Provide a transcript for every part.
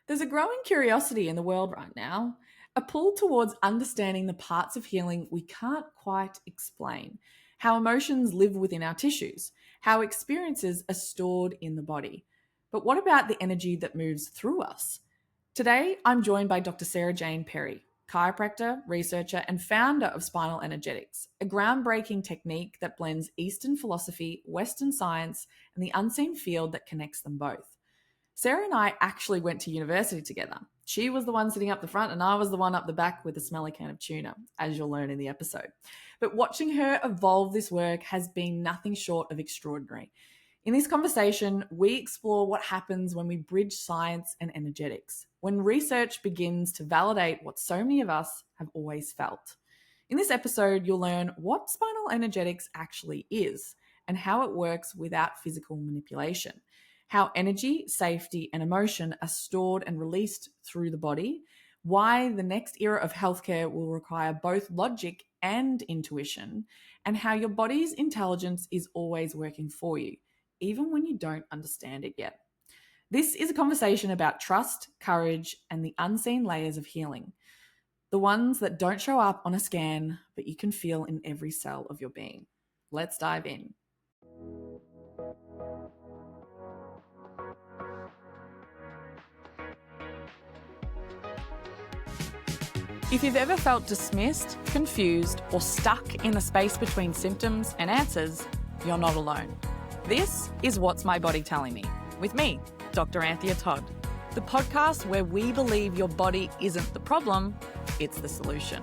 There's a growing curiosity in the world right now, a pull towards understanding the parts of healing we can't quite explain, how emotions live within our tissues, how experiences are stored in the body. But what about the energy that moves through us? Today, I'm joined by Dr. Jane Perri, chiropractor, researcher, and founder of Spinal Energetics, a groundbreaking technique that blends Eastern philosophy, Western science, and the unseen field that connects them both. Sarah and I actually went to university together. She was the one sitting up the front, and I was the one up the back with a smelly can of tuna, as you'll learn in the episode. But watching her evolve this work has been nothing short of extraordinary. In this conversation, we explore what happens when we bridge science and energetics, when research begins to validate what so many of us have always felt. In this episode, you'll learn what spinal energetics actually is and how it works without physical manipulation, how energy, safety, and emotion are stored and released through the body, why the next era of healthcare will require both logic and intuition, and how your body's intelligence is always working for you, even when you don't understand it yet. This is a conversation about trust, courage, and the unseen layers of healing, the ones that don't show up on a scan, but you can feel in every cell of your being. Let's dive in. If you've ever felt dismissed, confused, or stuck in the space between symptoms and answers, you're not alone. This is What's My Body Telling Me? With me, Dr. Anthea Todd, the podcast where we believe your body isn't the problem, it's the solution.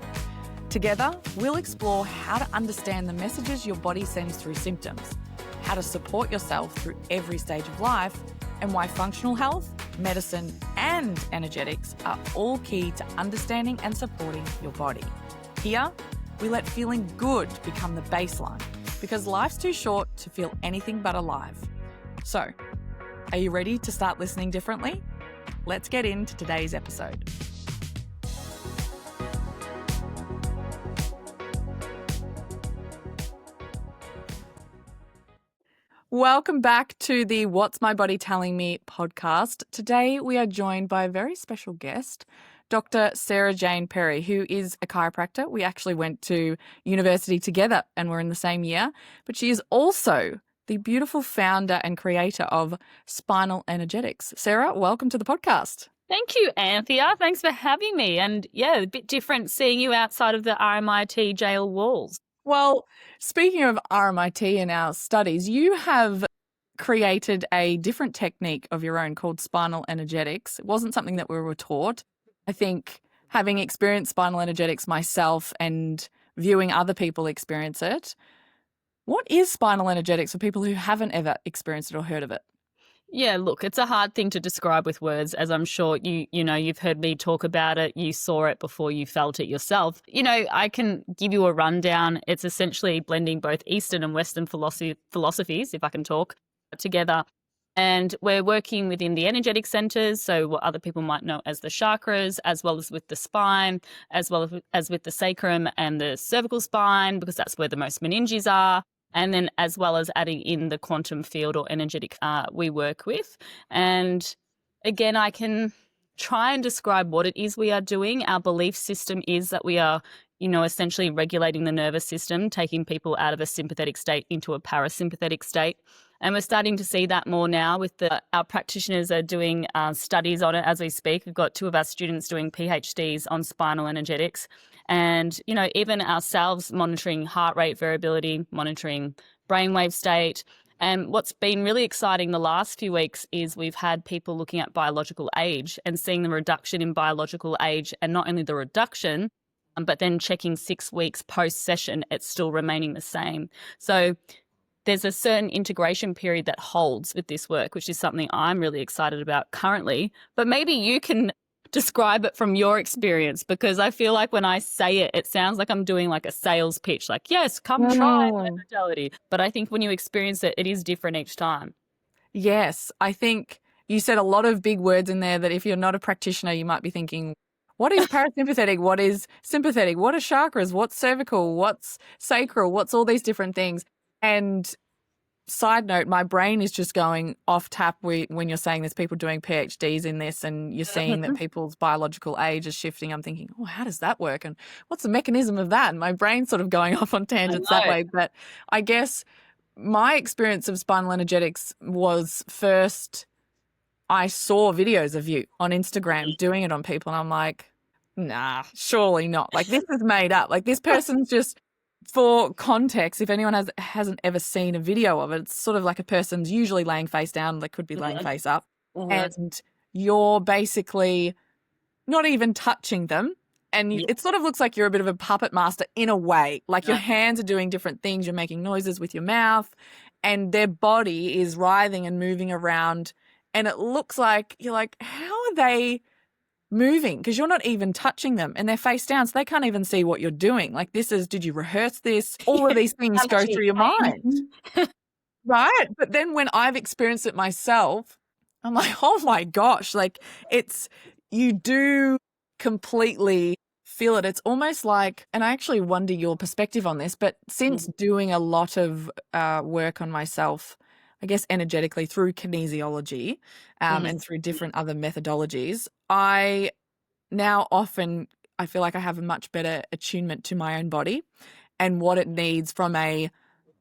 Together, we'll explore how to understand the messages your body sends through symptoms, how to support yourself through every stage of life, and why functional health, medicine, and energetics are all key to understanding and supporting your body. Here, we let feeling good become the baseline because life's too short to feel anything but alive. So, are you ready to start listening differently? Let's get into today's episode. Welcome back to the What's My Body Telling Me podcast. Today we are joined by a very special guest, Dr. Jane Perri, who is a chiropractor. We actually went to university together and we're in the same year, but she is also the beautiful founder and creator of Spinal Energetics. Sarah, welcome to the podcast. Thank you, Anthea. Thanks for having me. And yeah, a bit different seeing you outside of the RMIT jail walls. Well, speaking of RMIT and our studies, you have created a different technique of your own called Spinal Energetics. It wasn't something that we were taught. I think having experienced Spinal Energetics myself and viewing other people experience it, what is Spinal Energetics for people who haven't ever experienced it or heard of it? Yeah, look, it's a hard thing to describe with words, as I'm sure you've heard me talk about it. You saw it before you felt it yourself. I can give you a rundown. It's essentially blending both Eastern and Western philosophies, if I can talk, together. And we're working within the energetic centers, so what other people might know as the chakras, as well as with the spine, as well as with the sacrum and the cervical spine, because that's where the most meninges are. And then as well as adding in the quantum field or energetic we work with. And again, I can try and describe what it is we are doing. Our belief system is that we are, essentially regulating the nervous system, taking people out of a sympathetic state into a parasympathetic state. And we're starting to see that more now with our practitioners are doing studies on it as we speak. We've got 2 of our students doing PhDs on spinal energetics. And, even ourselves monitoring heart rate variability, monitoring brainwave state. And what's been really exciting the last few weeks is we've had people looking at biological age and seeing the reduction in biological age, and not only the reduction, but then checking 6 weeks post-session, it's still remaining the same. So there's a certain integration period that holds with this work, which is something I'm really excited about currently. But maybe you can describe it from your experience, because I feel like when I say it, it sounds like I'm doing like a sales pitch, like, yes, come try my modality. But I think when you experience it, it is different each time. Yes, I think you said a lot of big words in there that if you're not a practitioner, you might be thinking, what is parasympathetic? What is sympathetic? What are chakras? What's cervical? What's sacral? What's all these different things? And side note, my brain is just going off tap when you're saying there's people doing PhDs in this and you're seeing that people's biological age is shifting. I'm thinking, oh, how does that work? And what's the mechanism of that? And my brain's sort of going off on I tangents that know. way. But I guess my experience of spinal energetics was first I saw videos of you on Instagram doing it on people, and I'm like, nah, surely not. Like, this is made up. Like, this person's just, for context, if anyone hasn't ever seen a video of it, it's sort of like a person's usually laying face down. They could be laying face up, and you're basically not even touching them. And it sort of looks like you're a bit of a puppet master in a way. Like, your hands are doing different things. You're making noises with your mouth, and their body is writhing and moving around. And it looks like you're like, how are they moving? Because you're not even touching them, and they're face down, so they can't even see what you're doing. Like, did you rehearse this? All of these things go through your mind, right? But then when I've experienced it myself, I'm like, oh my gosh, like, you do completely feel it. It's almost like, and I actually wonder your perspective on this, but since doing a lot of work on myself, I guess energetically through kinesiology and through different other methodologies, I feel like I have a much better attunement to my own body and what it needs from a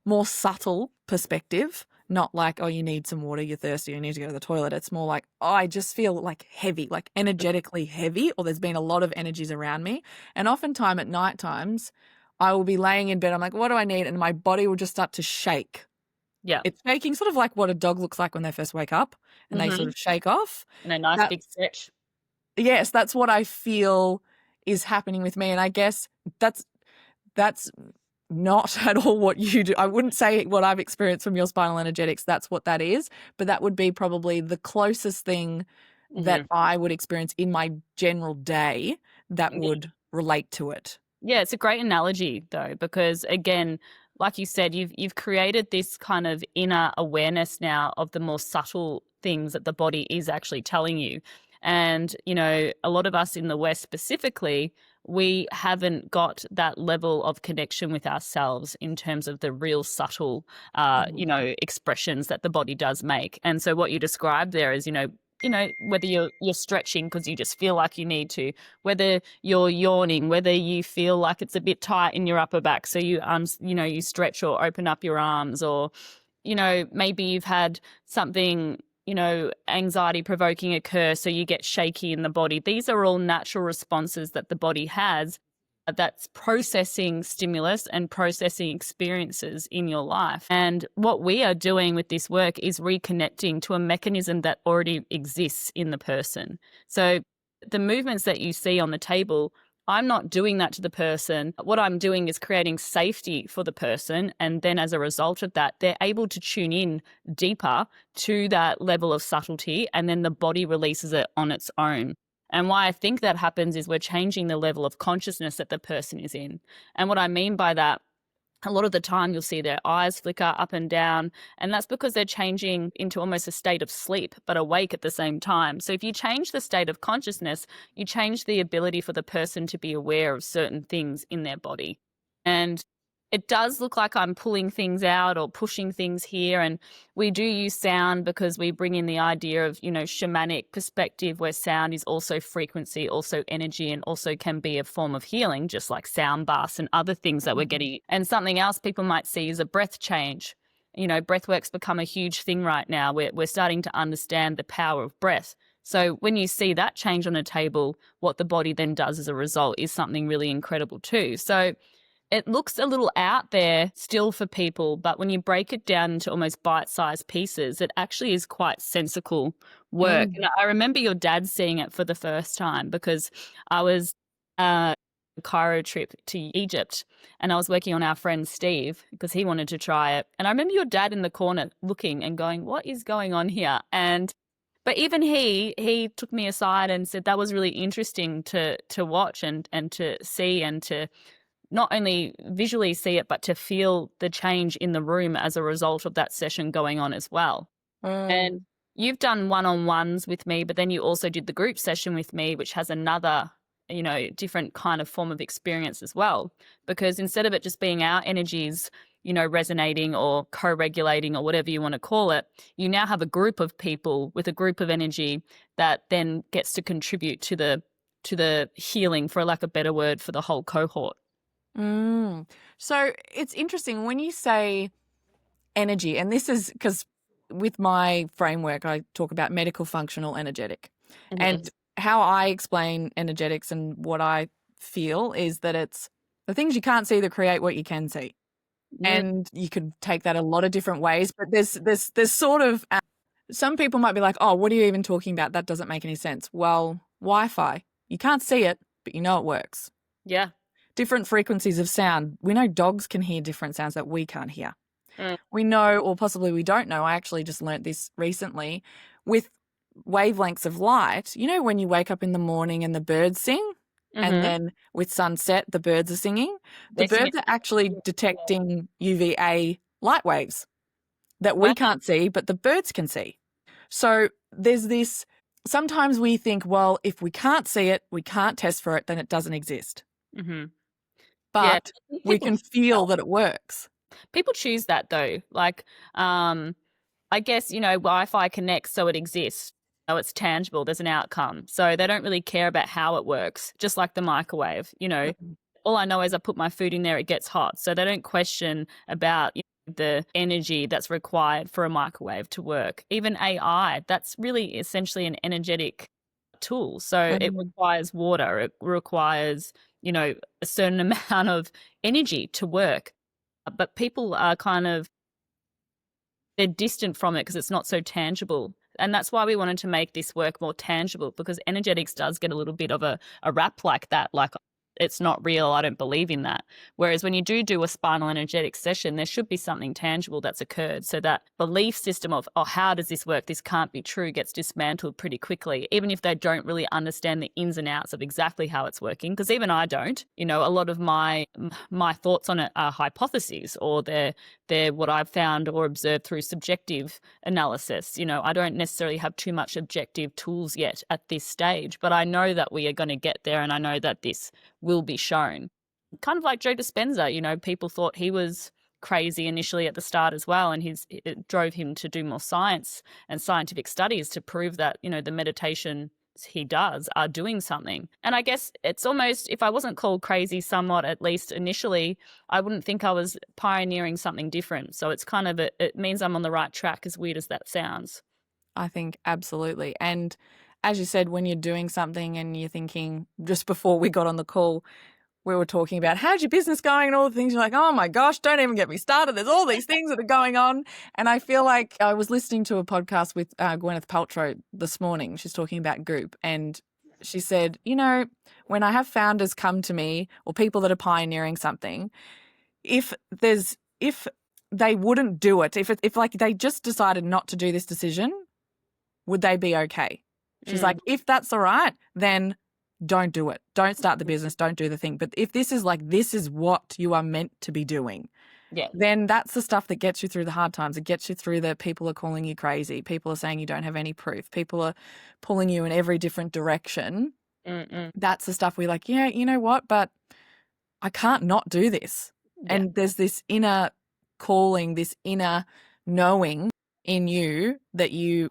more subtle perspective. Not like, oh, you need some water, you're thirsty, you need to go to the toilet. It's more like, oh, I just feel like heavy, like energetically heavy, or there's been a lot of energies around me. And oftentimes at night times, I will be laying in bed. I'm like, what do I need? And my body will just start to shake. Yeah. It's shaking, sort of like what a dog looks like when they first wake up and they sort of shake off. And a nice big stretch. Yes, that's what I feel is happening with me. And I guess that's not at all what you do. I wouldn't say what I've experienced from your spinal energetics, that's what that is, but that would be probably the closest thing that I would experience in my general day that would relate to it. Yeah, it's a great analogy though, because again, like you said, you've created this kind of inner awareness now of the more subtle things that the body is actually telling you. And, you know, a lot of us in the West specifically, we haven't got that level of connection with ourselves in terms of the real subtle, you know, expressions that the body does make. And so what you described there is, you know, whether you're stretching because you just feel like you need to, whether you're yawning, whether you feel like it's a bit tight in your upper back, so you you stretch or open up your arms, or maybe you've had something anxiety provoking occur, so you get shaky in the body. These are all natural responses that the body has that's processing stimulus and processing experiences in your life. And what we are doing with this work is reconnecting to a mechanism that already exists in the person. So the movements that you see on the table, I'm not doing that to the person. What I'm doing is creating safety for the person. And then as a result of that, they're able to tune in deeper to that level of subtlety, and then the body releases it on its own. And why I think that happens is we're changing the level of consciousness that the person is in. And what I mean by that, a lot of the time you'll see their eyes flicker up and down, and that's because they're changing into almost a state of sleep, but awake at the same time. So if you change the state of consciousness, you change the ability for the person to be aware of certain things in their body. And it does look like I'm pulling things out or pushing things here. And we do use sound because we bring in the idea of, shamanic perspective, where sound is also frequency, also energy, and also can be a form of healing, just like sound baths and other things that we're getting. And something else people might see is a breath change. Breath work's become a huge thing right now. We're starting to understand the power of breath. So when you see that change on a table, what the body then does as a result is something really incredible too. So it looks a little out there still for people, but when you break it down into almost bite-sized pieces, it actually is quite sensical work. And I remember your dad seeing it for the first time because I was a Cairo trip to Egypt, and I was working on our friend Steve because he wanted to try it. And I remember your dad in the corner looking and going, "What is going on here?" But even he took me aside and said that was really interesting to watch and to see, and to not only visually see it, but to feel the change in the room as a result of that session going on as well. And you've done one-on-ones with me, but then you also did the group session with me, which has another, different kind of form of experience as well. Because instead of it just being our energies resonating or co-regulating or whatever you want to call it, you now have a group of people with a group of energy that then gets to contribute to the healing, for lack of a better word, for the whole cohort. So it's interesting when you say energy, and this is because with my framework, I talk about medical functional energetic. And how I explain energetics and what I feel is that it's the things you can't see that create what you can see. And you could take that a lot of different ways, but there's sort of some people might be like, oh, what are you even talking about? That doesn't make any sense. Well, Wi-Fi, you can't see it, but you know it works. Yeah. Different frequencies of sound. We know dogs can hear different sounds that we can't hear. We know, or possibly we don't know, I actually just learnt this recently, with wavelengths of light, when you wake up in the morning and the birds sing, and then with sunset, the birds are singing. The birds are actually detecting UVA light waves that we can't see, but the birds can see. So there's this, sometimes we think, well, if we can't see it, we can't test for it, then it doesn't exist. But we can feel that it works. People choose that though. Like, I guess, Wi-Fi connects, so it exists. So it's tangible. There's an outcome. So they don't really care about how it works, just like the microwave. All I know is I put my food in there, it gets hot. So they don't question about the energy that's required for a microwave to work. Even AI, that's really essentially an energetic tool. So it requires water. It requires, a certain amount of energy to work. But people are they're distant from it because it's not so tangible. And that's why we wanted to make this work more tangible, because energetics does get a little bit of a rap like that. Like, it's not real, I don't believe in that. Whereas when you do a spinal energetic session, there should be something tangible that's occurred, so that belief system of, oh, how does this work? This can't be true, gets dismantled pretty quickly, even if they don't really understand the ins and outs of exactly how it's working. Because even I don't. A lot of my thoughts on it are hypotheses, or they're what I've found or observed through subjective analysis. I don't necessarily have too much objective tools yet at this stage, but I know that we are going to get there, and I know that this will be shown. Kind of like Joe Dispenza, people thought he was crazy initially at the start as well, and it drove him to do more science and scientific studies to prove that, the meditation he does are doing something. And I guess it's almost, if I wasn't called crazy somewhat, at least initially, I wouldn't think I was pioneering something different. So it's kind of, it means I'm on the right track, as weird as that sounds. I think absolutely. And as you said, when you're doing something and you're thinking, just before we got on the call, we were talking about how's your business going and all the things. You're like, oh my gosh, don't even get me started. There's all these things that are going on. And I feel like I was listening to a podcast with Gwyneth Paltrow this morning. She's talking about Goop. And she said, when I have founders come to me, or people that are pioneering something, if they wouldn't do it, if like they just decided not to do this decision, would they be okay? She's like, if that's all right, then don't do it. Don't start the business. Don't do the thing. But if this is what you are meant to be doing, then that's the stuff that gets you through the hard times. It gets you through the people are calling you crazy. People are saying you don't have any proof. People are pulling you in every different direction. That's the stuff we're like, yeah, you know what? But I can't not do this. Yeah. And there's this inner calling, this inner knowing in you that you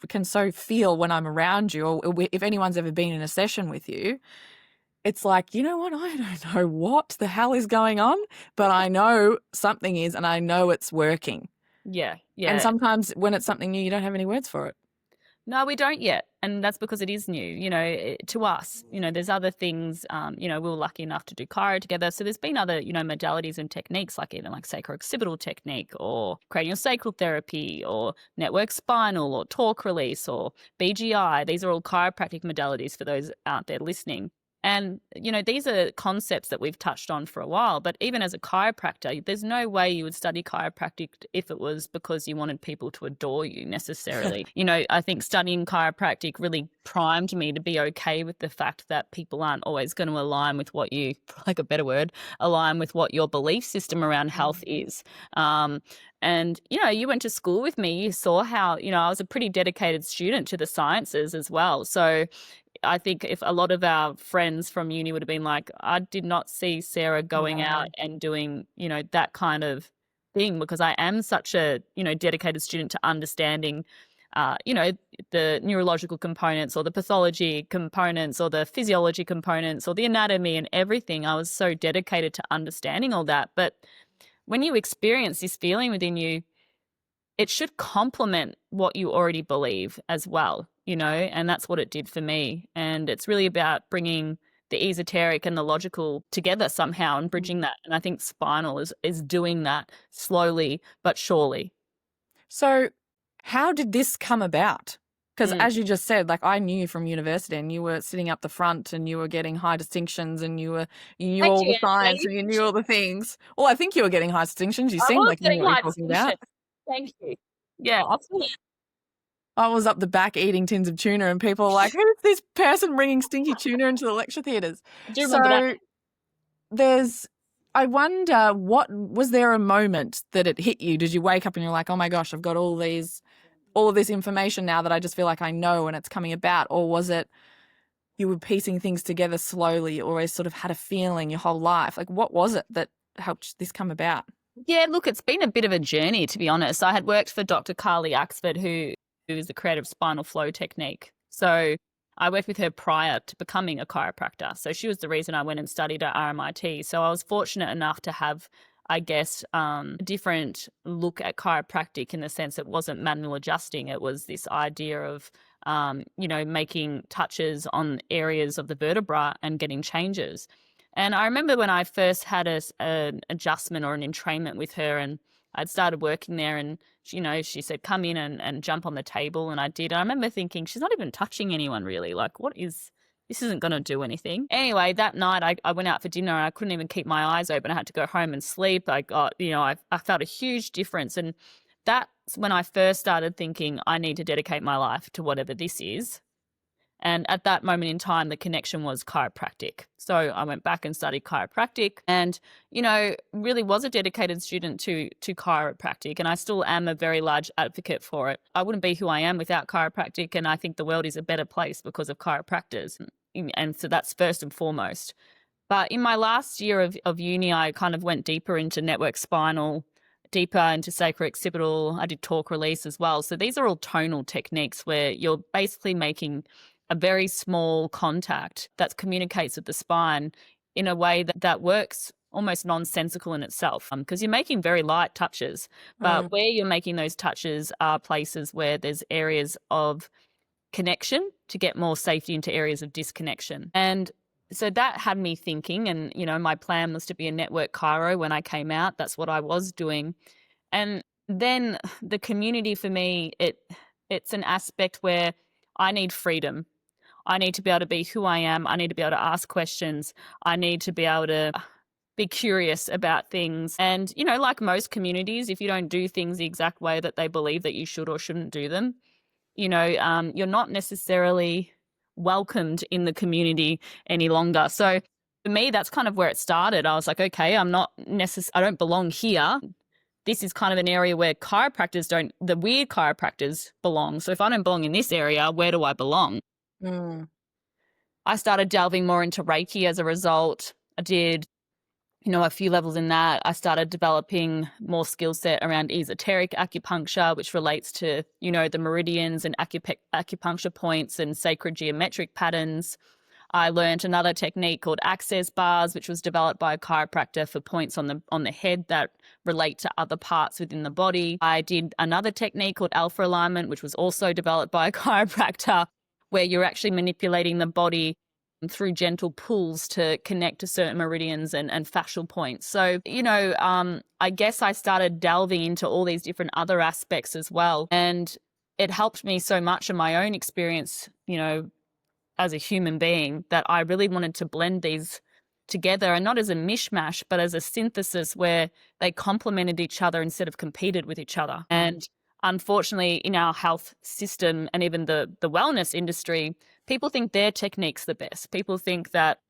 can so feel when I'm around you, or if anyone's ever been in a session with you, it's like, you know what, I don't know what the hell is going on, but I know something is, and I know it's working. Yeah. And sometimes when it's something new, you don't have any words for it. No, we don't yet. And that's because it is new, to us. There's other things, we were lucky enough to do chiro together. So there's been other, modalities and techniques, like even like sacro-occipital technique, or craniosacral therapy, or network spinal, or torque release, or BGI. These are all chiropractic modalities for those out there listening. And, these are concepts that we've touched on for a while, but even as a chiropractor, there's no way you would study chiropractic if it was because you wanted people to adore you necessarily. I think studying chiropractic really primed me to be okay with the fact that people aren't always going to align with what you, for like a better word, align with what your belief system around health is. And, you went to school with me, you saw how, I was a pretty dedicated student to the sciences as well. So I think if a lot of our friends from uni would have been like, I did not see Sarah going out and doing, that kind of thing, because I am such a, dedicated student to understanding, the neurological components or the pathology components or the physiology components or the anatomy and everything. I was so dedicated to understanding all that. But when you experience this feeling within you, it should complement what you already believe as well, and that's what it did for me. And it's really about bringing the esoteric and the logical together somehow and bridging that. And I think spinal is doing that slowly but surely. So, how did this come about? Because Mm. as you just said, like I knew you from university and you were sitting up the front and you were getting high distinctions and you knew Thank all you, the science Anthony. and you knew all the things. Well, I think you were getting high distinctions. You I seemed was like you knew getting what you're high talking distinction. about. Thank you. Yeah, absolutely. I was up the back eating tins of tuna and people were like, who's this person bringing stinky tuna into the lecture theatres? I do remember that. So I wonder, what was there a moment that it hit you? Did you wake up and you're like, oh my gosh, I've got all of this information now that I just feel like I know and it's coming about? Or was it you were piecing things together slowly? You always sort of had a feeling your whole life? Like, what was it that helped this come about? Yeah, look, it's been a bit of a journey, to be honest. I had worked for Dr. Carly Axford, who is the creator of spinal flow technique. So I worked with her prior to becoming a chiropractor. So she was the reason I went and studied at RMIT. So I was fortunate enough to have, I guess, a different look at chiropractic, in the sense it wasn't manual adjusting. It was this idea of, making touches on areas of the vertebra and getting changes. And I remember when I first had an adjustment or an entrainment with her, and I'd started working there, and she said, come in and jump on the table. And I did. And I remember thinking, she's not even touching anyone really. Like, this isn't going to do anything. Anyway, that night I went out for dinner and I couldn't even keep my eyes open. I had to go home and sleep. I got, I felt a huge difference. And that's when I first started thinking, I need to dedicate my life to whatever this is. And at that moment in time, the connection was chiropractic. So I went back and studied chiropractic and, really was a dedicated student to chiropractic. And I still am a very large advocate for it. I wouldn't be who I am without chiropractic. And I think the world is a better place because of chiropractors. And so that's first and foremost. But in my last year of uni, I kind of went deeper into network spinal, deeper into sacrooccipital. I did torque release as well. So these are all tonal techniques where you're basically making a very small contact that communicates with the spine in a way that works almost nonsensical in itself, because you're making very light touches. But where you're making those touches are places where there's areas of connection to get more safety into areas of disconnection. And so that had me thinking, and, my plan was to be a network chiro when I came out. That's what I was doing. And then the community for me, it's an aspect where I need freedom. I need to be able to be who I am. I need to be able to ask questions. I need to be able to be curious about things. And, like most communities, if you don't do things the exact way that they believe that you should or shouldn't do them, you're not necessarily welcomed in the community any longer. So for me, that's kind of where it started. I was like, okay, I don't belong here. This is kind of an area where the weird chiropractors belong. So if I don't belong in this area, where do I belong? Mm. I started delving more into Reiki as a result. I did, a few levels in that. I started developing more skill set around esoteric acupuncture, which relates to, the meridians and acupuncture points and sacred geometric patterns. I learned another technique called access bars, which was developed by a chiropractor for points on the head that relate to other parts within the body. I did another technique called alpha alignment, which was also developed by a chiropractor, where you're actually manipulating the body through gentle pulls to connect to certain meridians and fascial points. So, I guess I started delving into all these different other aspects as well. And it helped me so much in my own experience, as a human being, that I really wanted to blend these together, and not as a mishmash, but as a synthesis where they complemented each other instead of competed with each other. And unfortunately, in our health system and even the wellness industry, people think their technique's the best. People think that,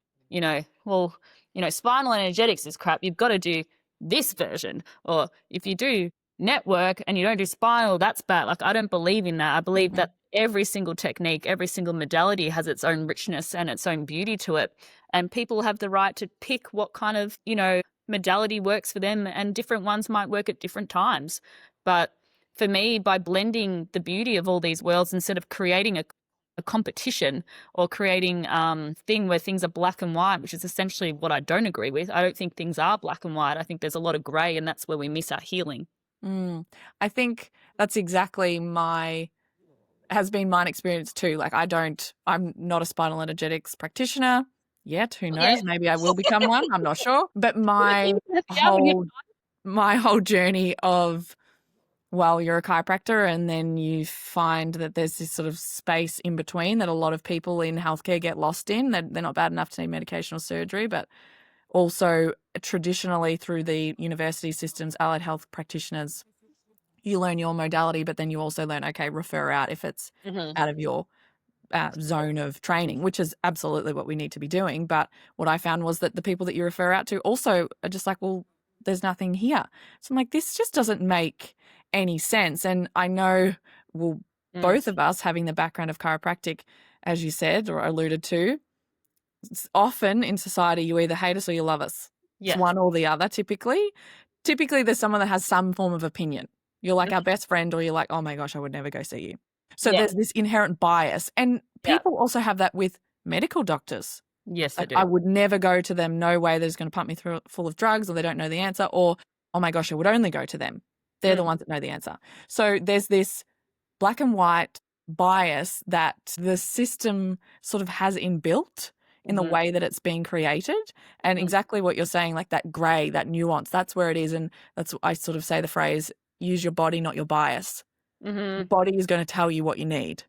spinal energetics is crap. You've got to do this version. Or if you do network and you don't do spinal, that's bad. Like, I don't believe in that. I believe that every single technique, every single modality has its own richness and its own beauty to it. And people have the right to pick what kind of, modality works for them, and different ones might work at different times. But for me, by blending the beauty of all these worlds, instead of creating a competition or creating thing where things are black and white, which is essentially what I don't agree with. I don't think things are black and white. I think there's a lot of grey, and that's where we miss our healing. I think that's exactly has been my experience too. Like I'm not a spinal energetics practitioner yet. Who Yeah. knows? Maybe I will become one. I'm not sure. But Yeah. my whole journey of, well, you're a chiropractor and then you find that there's this sort of space in between that a lot of people in healthcare get lost in. That they're not bad enough to need medication or surgery, but also traditionally through the university systems, allied health practitioners, you learn your modality, but then you also learn, okay, refer out if it's out of your zone of training, which is absolutely what we need to be doing. But what I found was that the people that you refer out to also are just like, well, there's nothing here. So I'm like, this just doesn't make any sense. And I know, well, both of us having the background of chiropractic, as you said or alluded to, often in society, you either hate us or you love us. Yeah. It's one or the other, typically. Typically, there's someone that has some form of opinion. You're like our best friend, or you're like, oh my gosh, I would never go see you. So there's this inherent bias. And people also have that with medical doctors. Yes, Like, I do. I would never go to them. No way, they're just going to pump me through full of drugs, or they don't know the answer. Or, oh my gosh, I would only go to them. They're the ones that know the answer. So there's this black and white bias that the system sort of has inbuilt in the way that it's being created. And exactly what you're saying, like that gray, that nuance, that's where it is. And that's, I sort of say the phrase, use your body, not your bias. Your body is going to tell you what you need.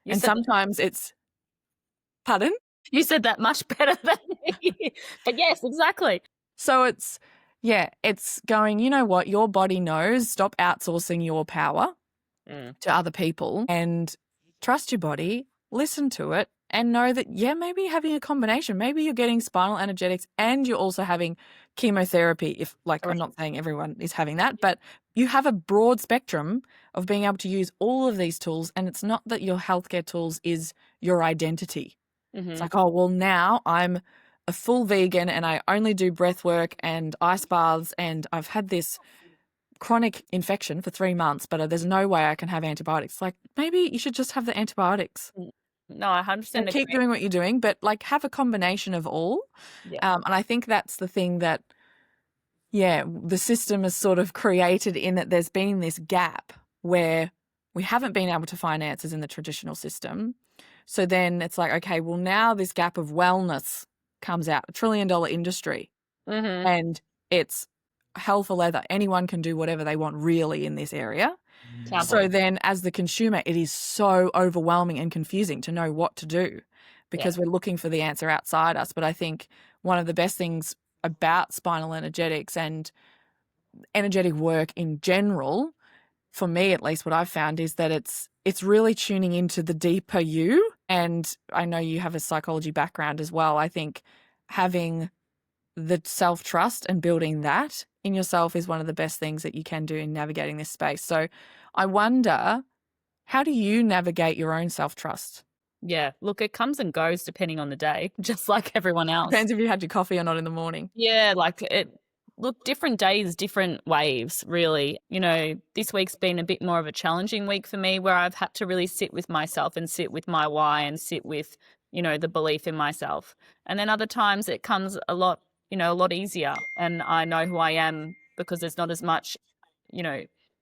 And sometimes it's, pardon? You said that much better than me. But yes, exactly. So it's going, you know what, your body knows, stop outsourcing your power to other people and trust your body, listen to it, and know that, maybe you're having a combination. Maybe you're getting spinal energetics and you're also having chemotherapy. If, like, I'm not saying everyone is having that, but you have a broad spectrum of being able to use all of these tools. And it's not that your healthcare tools is your identity. It's like, oh, well, now I'm a full vegan and I only do breath work and ice baths, and I've had this chronic infection for 3 months, but there's no way I can have antibiotics. Like, maybe you should just have the antibiotics. No, I 100% And keep doing what you're doing, but like have a combination of all. And I think that's the thing that, the system has sort of created, in that there's been this gap where we haven't been able to find answers in the traditional system. So then it's like, okay, well, now this gap of wellness comes out, $1 trillion industry, and it's hell for leather. Anyone can do whatever they want really in this area. So then as the consumer, it is so overwhelming and confusing to know what to do, because we're looking for the answer outside us. But I think one of the best things about spinal energetics and energetic work in general, for me at least, what I've found is that it's really tuning into the deeper you. And I know you have a psychology background as well. I think having the self-trust and building that in yourself is one of the best things that you can do in navigating this space. So I wonder, how do you navigate your own self-trust? Yeah, look, it comes and goes depending on the day, just like everyone else. Depends if you had your coffee or not in the morning. Yeah, look, different days, different waves, really. You know, this week's been a bit more of a challenging week for me, where I've had to really sit with myself and sit with my why and sit with, the belief in myself. And then other times it comes a lot easier, and I know who I am because there's not as much,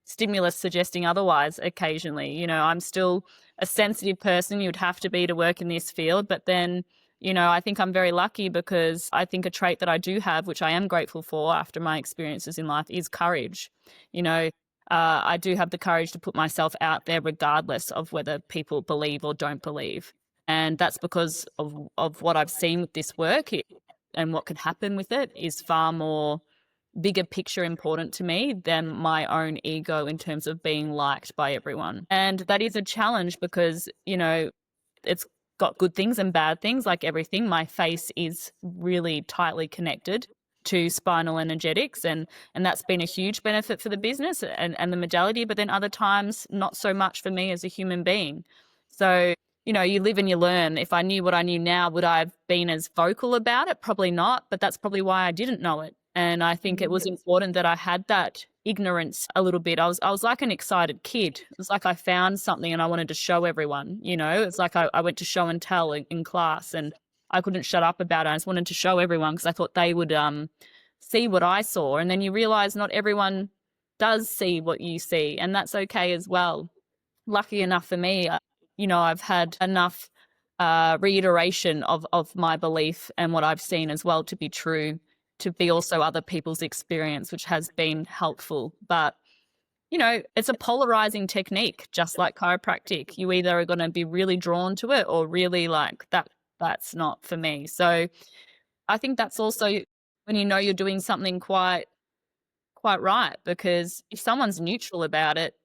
stimulus suggesting otherwise occasionally. I'm still a sensitive person. You'd have to be to work in this field. But then, I think I'm very lucky, because I think a trait that I do have, which I am grateful for after my experiences in life, is courage. I do have the courage to put myself out there regardless of whether people believe or don't believe. And that's because of what I've seen with this work, and what could happen with it is far more bigger picture important to me than my own ego in terms of being liked by everyone. And that is a challenge, because, it's got good things and bad things like everything. My face is really tightly connected to spinal energetics, and that's been a huge benefit for the business and the modality, but then other times not so much for me as a human being. So, you live and you learn. If I knew what I knew now, would I have been as vocal about it? Probably not, but that's probably why I didn't know it. And I think it was important that I had that ignorance a little bit. I was like an excited kid. It was like I found something and I wanted to show everyone, you know. It's like I went to show and tell in class, and I couldn't shut up about it. I just wanted to show everyone because I thought they would see what I saw. And then you realize not everyone does see what you see, and that's okay as well. Lucky enough for me, I've had enough reiteration of my belief and what I've seen as well to be true, to be also other people's experience, which has been helpful. But, it's a polarizing technique, just like chiropractic. You either are going to be really drawn to it or really like that's not for me. So I think that's also when you're doing something quite right, because if someone's neutral about it,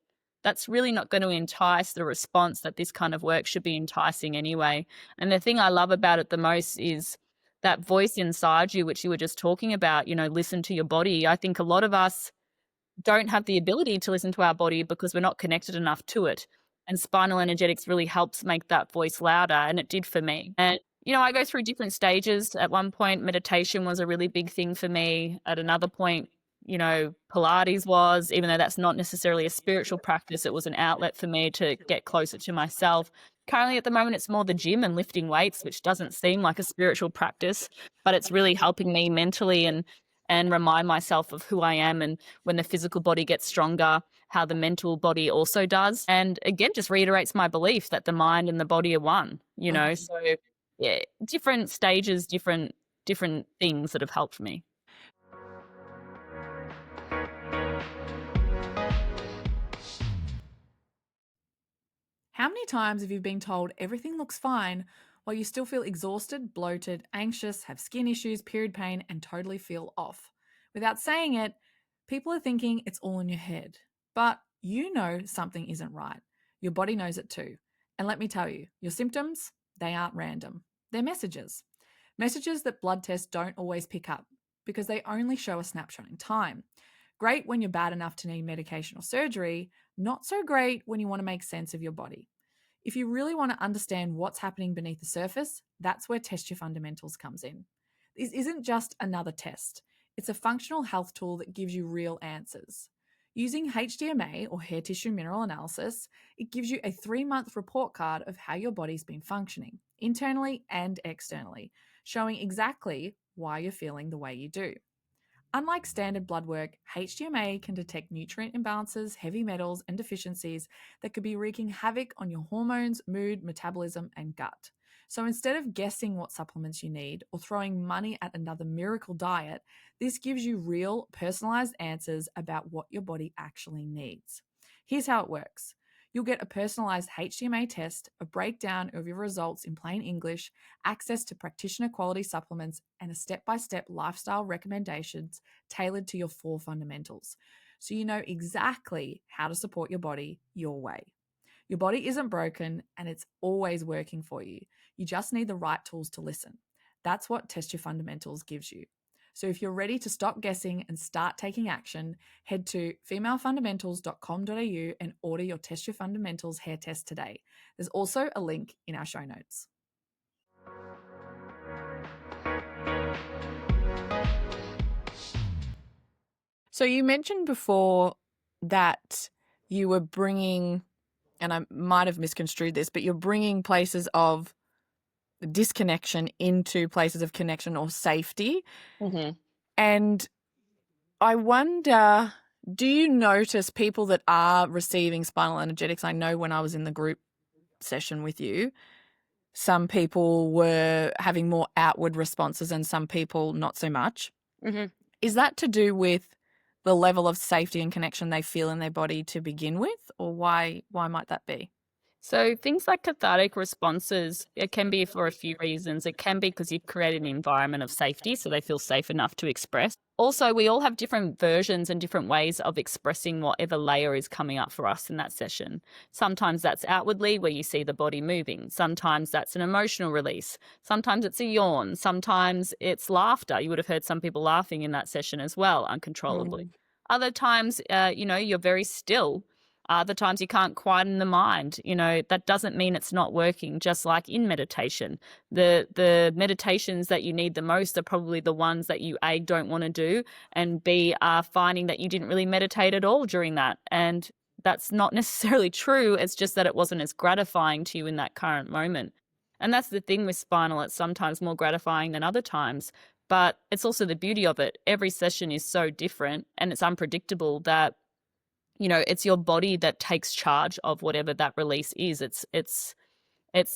that's really not going to entice the response that this kind of work should be enticing anyway. And the thing I love about it the most is that voice inside you, which you were just talking about, listen to your body. I think a lot of us don't have the ability to listen to our body because we're not connected enough to it. And spinal energetics really helps make that voice louder. And it did for me. And, I go through different stages. At one point, meditation was a really big thing for me. At another point, Pilates was, even though that's not necessarily a spiritual practice, it was an outlet for me to get closer to myself. Currently, at the moment, it's more the gym and lifting weights, which doesn't seem like a spiritual practice, but it's really helping me mentally and remind myself of who I am, and when the physical body gets stronger, how the mental body also does. And again, just reiterates my belief that the mind and the body are one, So yeah, different stages, different things that have helped me. How many times have you been told everything looks fine while you still feel exhausted, bloated, anxious, have skin issues, period pain, and totally feel off? Without saying it, people are thinking it's all in your head. But you know something isn't right. Your body knows it too. And let me tell you, your symptoms, they aren't random. They're messages. Messages that blood tests don't always pick up because they only show a snapshot in time. Great when you're bad enough to need medication or surgery, not so great when you want to make sense of your body. If you really want to understand what's happening beneath the surface, that's where Test Your Fundamentals comes in. This isn't just another test, it's a functional health tool that gives you real answers. Using HDMA, or hair tissue mineral analysis, it gives you a 3-month report card of how your body's been functioning, internally and externally, showing exactly why you're feeling the way you do. Unlike standard blood work, HDMA can detect nutrient imbalances, heavy metals, and deficiencies that could be wreaking havoc on your hormones, mood, metabolism, and gut. So instead of guessing what supplements you need or throwing money at another miracle diet, this gives you real, personalized answers about what your body actually needs. Here's how it works. You'll get a personalized HDMA test, a breakdown of your results in plain English, access to practitioner quality supplements, and a step-by-step lifestyle recommendations tailored to your 4 fundamentals. So you know exactly how to support your body your way. Your body isn't broken and it's always working for you. You just need the right tools to listen. That's what Test Your Fundamentals gives you. So if you're ready to stop guessing and start taking action, head to femalefundamentals.com.au and order your Test Your Fundamentals hair test today. There's also a link in our show notes. So you mentioned before that you were bringing, and I might have misconstrued this, but you're bringing places of disconnection into places of connection or safety. Mm-hmm. And I wonder, do you notice people that are receiving spinal energetics? I know when I was in the group session with you, some people were having more outward responses and some people not so much. Mm-hmm. Is that to do with the level of safety and connection they feel in their body to begin with, or why might that be? So things like cathartic responses, it can be for a few reasons. It can be because you've created an environment of safety, so they feel safe enough to express. Also, we all have different versions and different ways of expressing whatever layer is coming up for us in that session. Sometimes that's outwardly, where you see the body moving. Sometimes that's an emotional release. Sometimes it's a yawn. Sometimes it's laughter. You would have heard some people laughing in that session as well, uncontrollably. Other times, you're very still. Other times you can't quieten the mind. That doesn't mean it's not working, just like in meditation. The meditations that you need the most are probably the ones that you, A, don't want to do, and B, are finding that you didn't really meditate at all during that. And that's not necessarily true. It's just that it wasn't as gratifying to you in that current moment. And that's the thing with spinal. It's sometimes more gratifying than other times. But it's also the beauty of it. Every session is so different and it's unpredictable that, it's your body that takes charge of whatever that release is. It's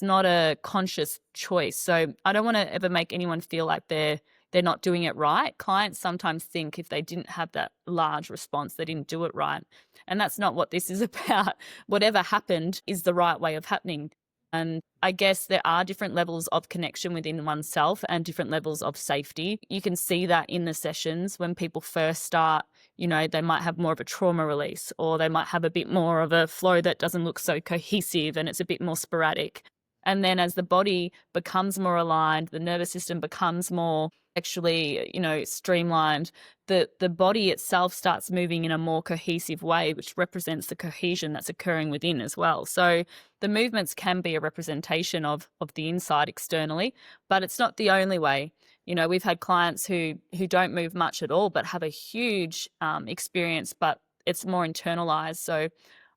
not a conscious choice. So I don't want to ever make anyone feel like they're not doing it right. Clients sometimes think if they didn't have that large response, they didn't do it right. And that's not what this is about. Whatever happened is the right way of happening. And I guess there are different levels of connection within oneself and different levels of safety. You can see that in the sessions when people first start, they might have more of a trauma release, or they might have a bit more of a flow that doesn't look so cohesive and it's a bit more sporadic. And then as the body becomes more aligned, the nervous system becomes more actually, streamlined, the body itself starts moving in a more cohesive way, which represents the cohesion that's occurring within as well. So the movements can be a representation of the inside externally, but it's not the only way. We've had clients who don't move much at all, but have a huge experience, but it's more internalized. So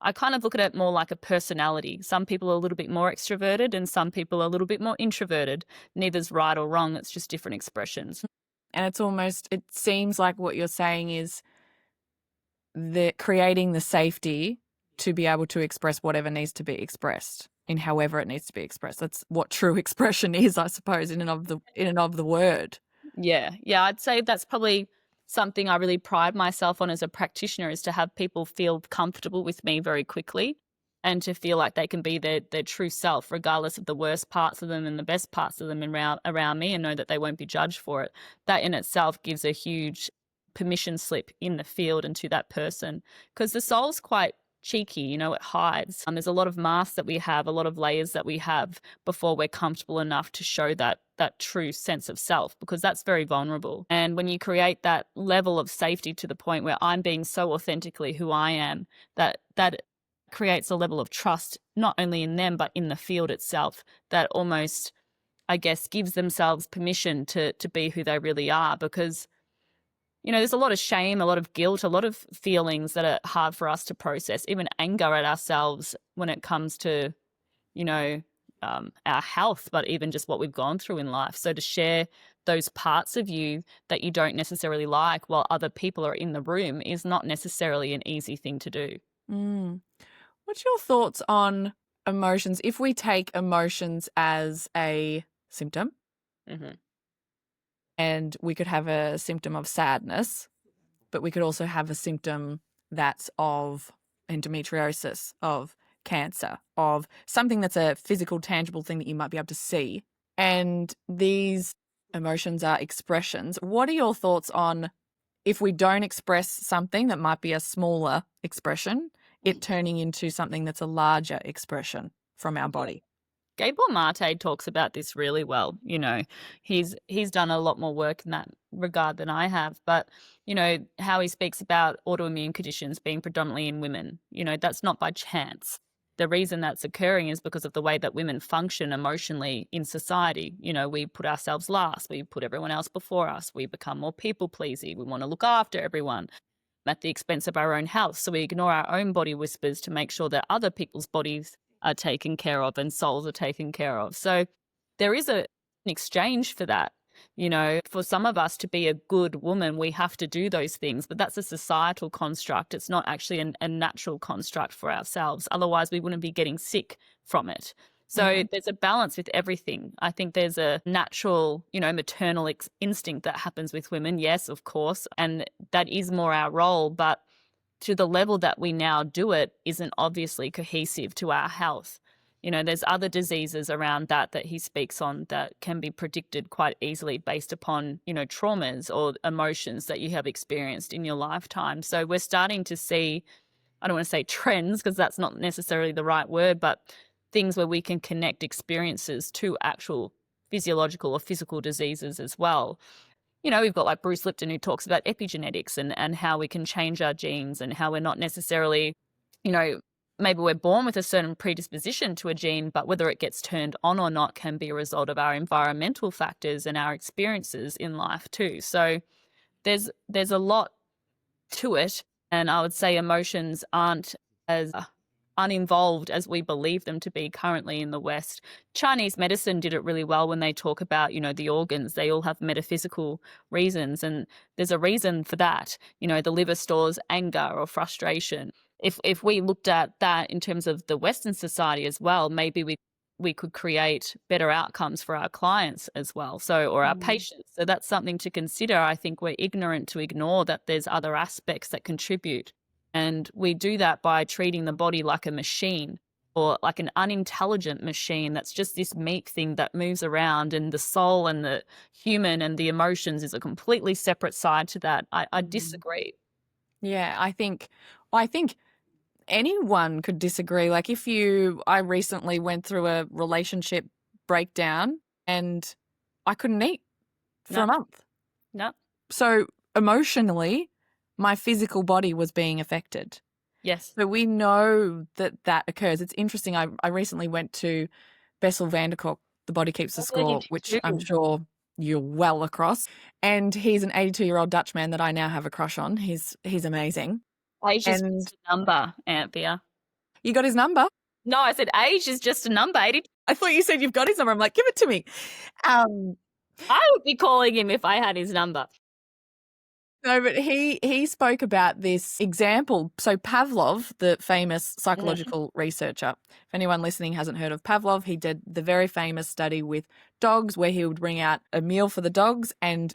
I kind of look at it more like a personality. Some people are a little bit more extroverted and some people are a little bit more introverted. Neither's right or wrong. It's just different expressions. And it seems like what you're saying is creating the safety to be able to express whatever needs to be expressed in however it needs to be expressed. That's what true expression is, I suppose, in and of the word. Yeah. I'd say that's probably something I really pride myself on as a practitioner, is to have people feel comfortable with me very quickly and to feel like they can be their true self, regardless of the worst parts of them and the best parts of them around me, and know that they won't be judged for it. That in itself gives a huge permission slip in the field and to that person, because the soul's quite cheeky, it hides. There's a lot of masks that we have, a lot of layers that we have before we're comfortable enough to show that true sense of self, because that's very vulnerable. And when you create that level of safety to the point where I'm being so authentically who I am, that creates a level of trust, not only in them, but in the field itself, that almost, I guess, gives themselves permission to be who they really are. Because there's a lot of shame, a lot of guilt, a lot of feelings that are hard for us to process, even anger at ourselves when it comes to, our health, but even just what we've gone through in life. So to share those parts of you that you don't necessarily like while other people are in the room is not necessarily an easy thing to do. What's your thoughts on emotions? If we take emotions as a symptom, and we could have a symptom of sadness, but we could also have a symptom that's of endometriosis, of cancer, of something that's a physical, tangible thing that you might be able to see. And these emotions are expressions. What are your thoughts on if we don't express something that might be a smaller expression, it turning into something that's a larger expression from our body? Gabor Mate talks about this really well. He's done a lot more work in that regard than I have, but how he speaks about autoimmune conditions being predominantly in women, that's not by chance. The reason that's occurring is because of the way that women function emotionally in society. We put ourselves last, we put everyone else before us, we become more people-pleasy, we want to look after everyone at the expense of our own health. So we ignore our own body whispers to make sure that other people's bodies are taken care of and souls are taken care of. So there is an exchange for that. For some of us to be a good woman, we have to do those things, but that's a societal construct. It's not actually a natural construct for ourselves. Otherwise, we wouldn't be getting sick from it. So there's a balance with everything. I think there's a natural, maternal instinct that happens with women. Yes, of course. And that is more our role, but to the level that we now do it isn't obviously cohesive to our health. There's other diseases around that he speaks on that can be predicted quite easily based upon, traumas or emotions that you have experienced in your lifetime. So we're starting to see, I don't want to say trends because that's not necessarily the right word, but things where we can connect experiences to actual physiological or physical diseases as well. We've got like Bruce Lipton who talks about epigenetics and how we can change our genes and how we're not necessarily maybe we're born with a certain predisposition to a gene, but whether it gets turned on or not can be a result of our environmental factors and our experiences in life too. So there's a lot to it. And I would say emotions aren't as uninvolved as we believe them to be currently in the West. Chinese medicine did it really well when they talk about, the organs. They all have metaphysical reasons, and there's a reason for that. The liver stores anger or frustration. If we looked at that in terms of the Western society as well, maybe we could create better outcomes for our clients as well, or our patients. So that's something to consider. I think we're ignorant to ignore that there's other aspects that contribute. And we do that by treating the body like a machine, or like an unintelligent machine that's just this meat thing that moves around, and the soul and the human and the emotions is a completely separate side to that. I disagree. Yeah, I think anyone could disagree. Like I recently went through a relationship breakdown and I couldn't eat for a month. No. So emotionally, my physical body was being affected. Yes. So we know that occurs. It's interesting. I recently went to Bessel van der Kolk, The Body Keeps the Score, which I'm sure you're well across. And he's an 82-year-old Dutchman that I now have a crush on. He's amazing. Age is just a number, Anthea. You got his number? No, I said age is just a number. I thought you said you've got his number. I'm like, give it to me. I would be calling him if I had his number. No, but he spoke about this example. So Pavlov, the famous psychological researcher, if anyone listening hasn't heard of Pavlov, he did the very famous study with dogs where he would bring out a meal for the dogs, and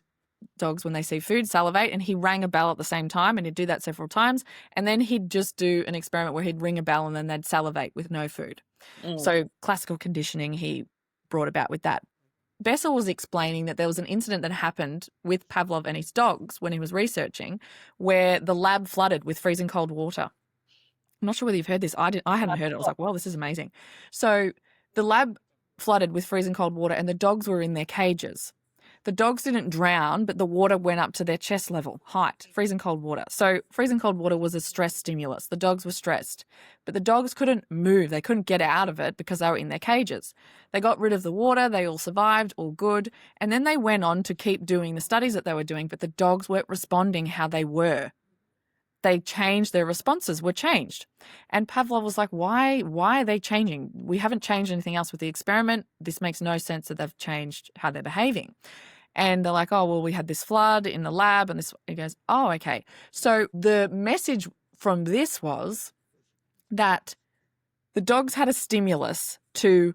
dogs, when they see food, salivate, and he rang a bell at the same time, and he'd do that several times. And then he'd just do an experiment where he'd ring a bell and then they'd salivate with no food. So classical conditioning he brought about with that. Bessel was explaining that there was an incident that happened with Pavlov and his dogs when he was researching, where the lab flooded with freezing cold water. I'm not sure whether you've heard this. I hadn't heard it. I was like, well, this is amazing. So the lab flooded with freezing cold water and the dogs were in their cages. The dogs didn't drown, but the water went up to their chest level, height, freezing cold water. So freezing cold water was a stress stimulus. The dogs were stressed, but the dogs couldn't move. They couldn't get out of it because they were in their cages. They got rid of the water. They all survived, all good. And then they went on to keep doing the studies that they were doing, but the dogs weren't responding how they were. They changed, their responses were changed. And Pavlov was like, why are they changing? We haven't changed anything else with the experiment. This makes no sense that they've changed how they're behaving. And they're like, oh, well, we had this flood in the lab and this. He goes, oh, okay. So the message from this was that the dogs had a stimulus to,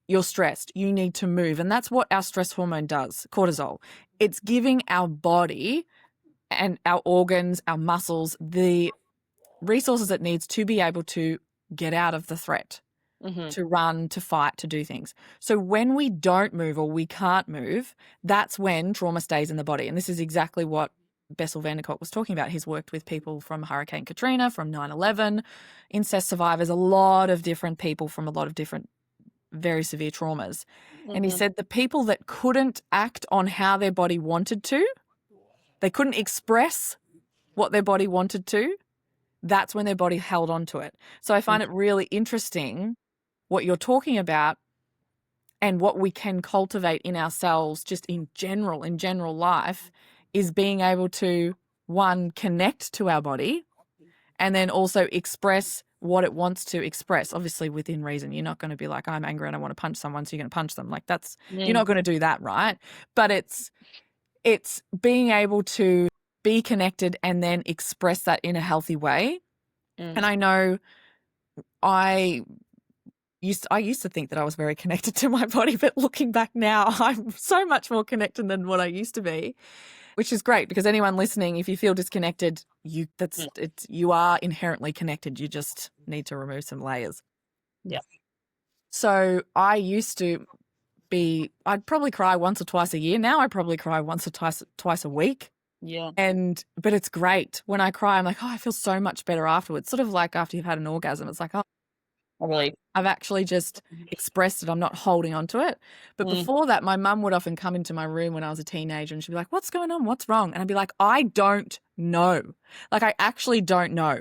you're stressed, you need to move. And that's what our stress hormone does, cortisol. It's giving our body and our organs, our muscles, the resources it needs to be able to get out of the threat, to run, to fight, to do things. So when we don't move or we can't move, that's when trauma stays in the body. And this is exactly what Bessel van der Kolk was talking about. He's worked with people from Hurricane Katrina, from 9/11, incest survivors, a lot of different people from a lot of different very severe traumas. And he said the people that couldn't act on how their body wanted to, they couldn't express what their body wanted to, that's when their body held on to it. So I find it really interesting what you're talking about and what we can cultivate in ourselves just in general life is being able to, one, connect to our body and then also express what it wants to express, obviously within reason. You're not going to be like, I'm angry and I want to punch someone, so you're going to punch them. Like you're not going to do that, right? But it's being able to be connected and then express that in a healthy way. And I know I used to think that I was very connected to my body, but looking back now, I'm so much more connected than what I used to be, which is great because anyone listening, if you feel disconnected, you are inherently connected. You just need to remove some layers. Yeah. So I used to I'd probably cry once or twice a year. Now I probably cry once or twice a week. Yeah. But it's great. When I cry, I'm like, oh, I feel so much better afterwards. Sort of like after you've had an orgasm. It's like, oh, really? I've actually just expressed it. I'm not holding on to it. But before that, my mum would often come into my room when I was a teenager and she'd be like, what's going on? What's wrong? And I'd be like, I don't know. Like, I actually don't know.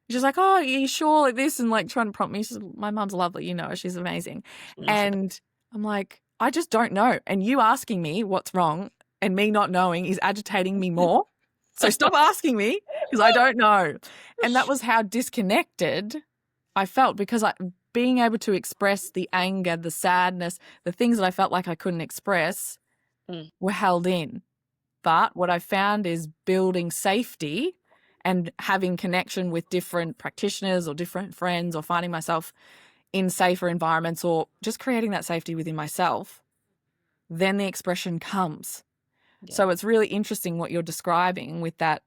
She's like, oh, are you sure like this? And like trying to prompt me. My mum's lovely, you know, she's amazing. And I'm like, I just don't know. And you asking me what's wrong and me not knowing is agitating me more. So stop asking me because I don't know. And that was how disconnected I felt, because being able to express the anger, the sadness, the things that I felt like I couldn't express were held in. But what I found is building safety and having connection with different practitioners or different friends, or finding myself in safer environments, or just creating that safety within myself, then the expression comes. Yeah. So it's really interesting what you're describing with that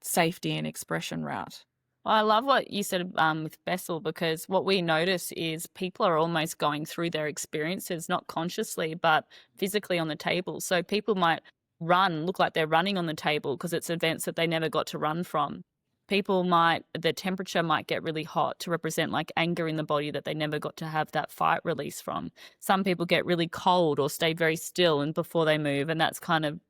safety and expression route. Well, I love what you said with Bessel, because what we notice is people are almost going through their experiences, not consciously, but physically on the table. So people might look like they're running on the table because it's events that they never got to run from. The temperature might get really hot to represent like anger in the body that they never got to have that fight release from. Some people get really cold or stay very still and before they move, and that's kind of,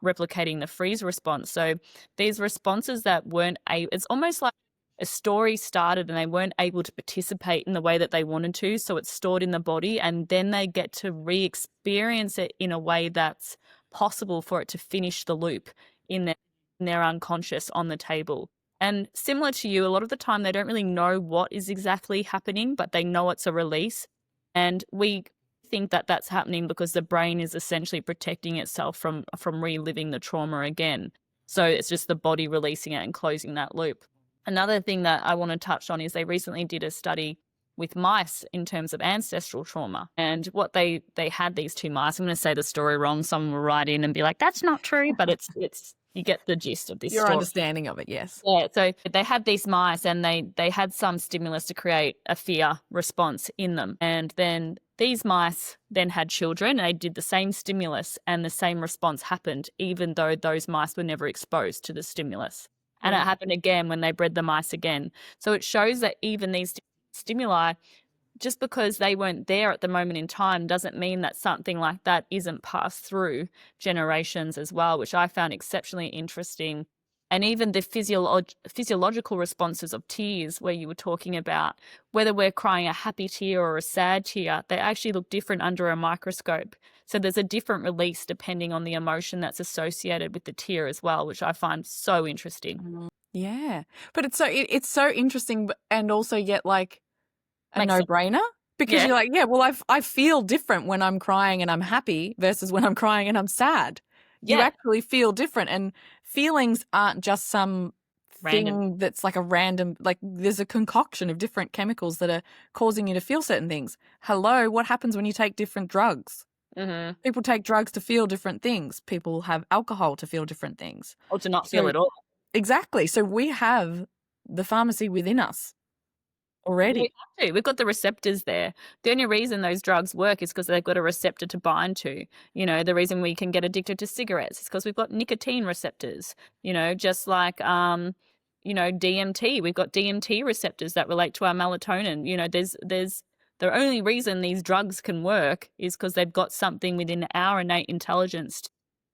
replicating the freeze response. So these responses that it's almost like a story started and they weren't able to participate in the way that they wanted to, so it's stored in the body, and then they get to re-experience it in a way that's possible for it to finish the loop in their unconscious on the table. And similar to you, a lot of the time they don't really know what is exactly happening, but they know it's a release. And we think that that's happening because the brain is essentially protecting itself from reliving the trauma again. So it's just the body releasing it and closing that loop. Another thing that I want to touch on is they recently did a study with mice in terms of ancestral trauma. And what they had these two mice, I'm going to say the story wrong, someone will write in and be like, that's not true, but it's you get the gist of this Your story. understanding of it, yes. Yeah, so they had these mice and they had some stimulus to create a fear response in them. And then these mice then had children, and they did the same stimulus and the same response happened, even though those mice were never exposed to the stimulus. And it happened again when they bred the mice again. So it shows that even these stimuli, just because they weren't there at the moment in time, doesn't mean that something like that isn't passed through generations as well, which I found exceptionally interesting. And even the physiological responses of tears, where you were talking about whether we're crying a happy tear or a sad tear, they actually look different under a microscope. So there's a different release depending on the emotion that's associated with the tear as well, which I find so interesting. Yeah. But it's so interesting, and also yet like a no-brainer, because you're like, yeah, well, I feel different when I'm crying and I'm happy versus when I'm crying and I'm sad. You actually feel different, and feelings aren't just some thing that's like a random, like there's a concoction of different chemicals that are causing you to feel certain things. Hello, what happens when you take different drugs? Mm-hmm. People take drugs to feel different things. People have alcohol to feel different things. Or to not feel at all. Exactly. So we have the pharmacy within us already. We have to. We've got the receptors there. The only reason those drugs work is because they've got a receptor to bind to. The reason we can get addicted to cigarettes is because we've got nicotine receptors. Just like DMT. We've got DMT receptors that relate to our melatonin. There's the only reason these drugs can work is because they've got something within our innate intelligence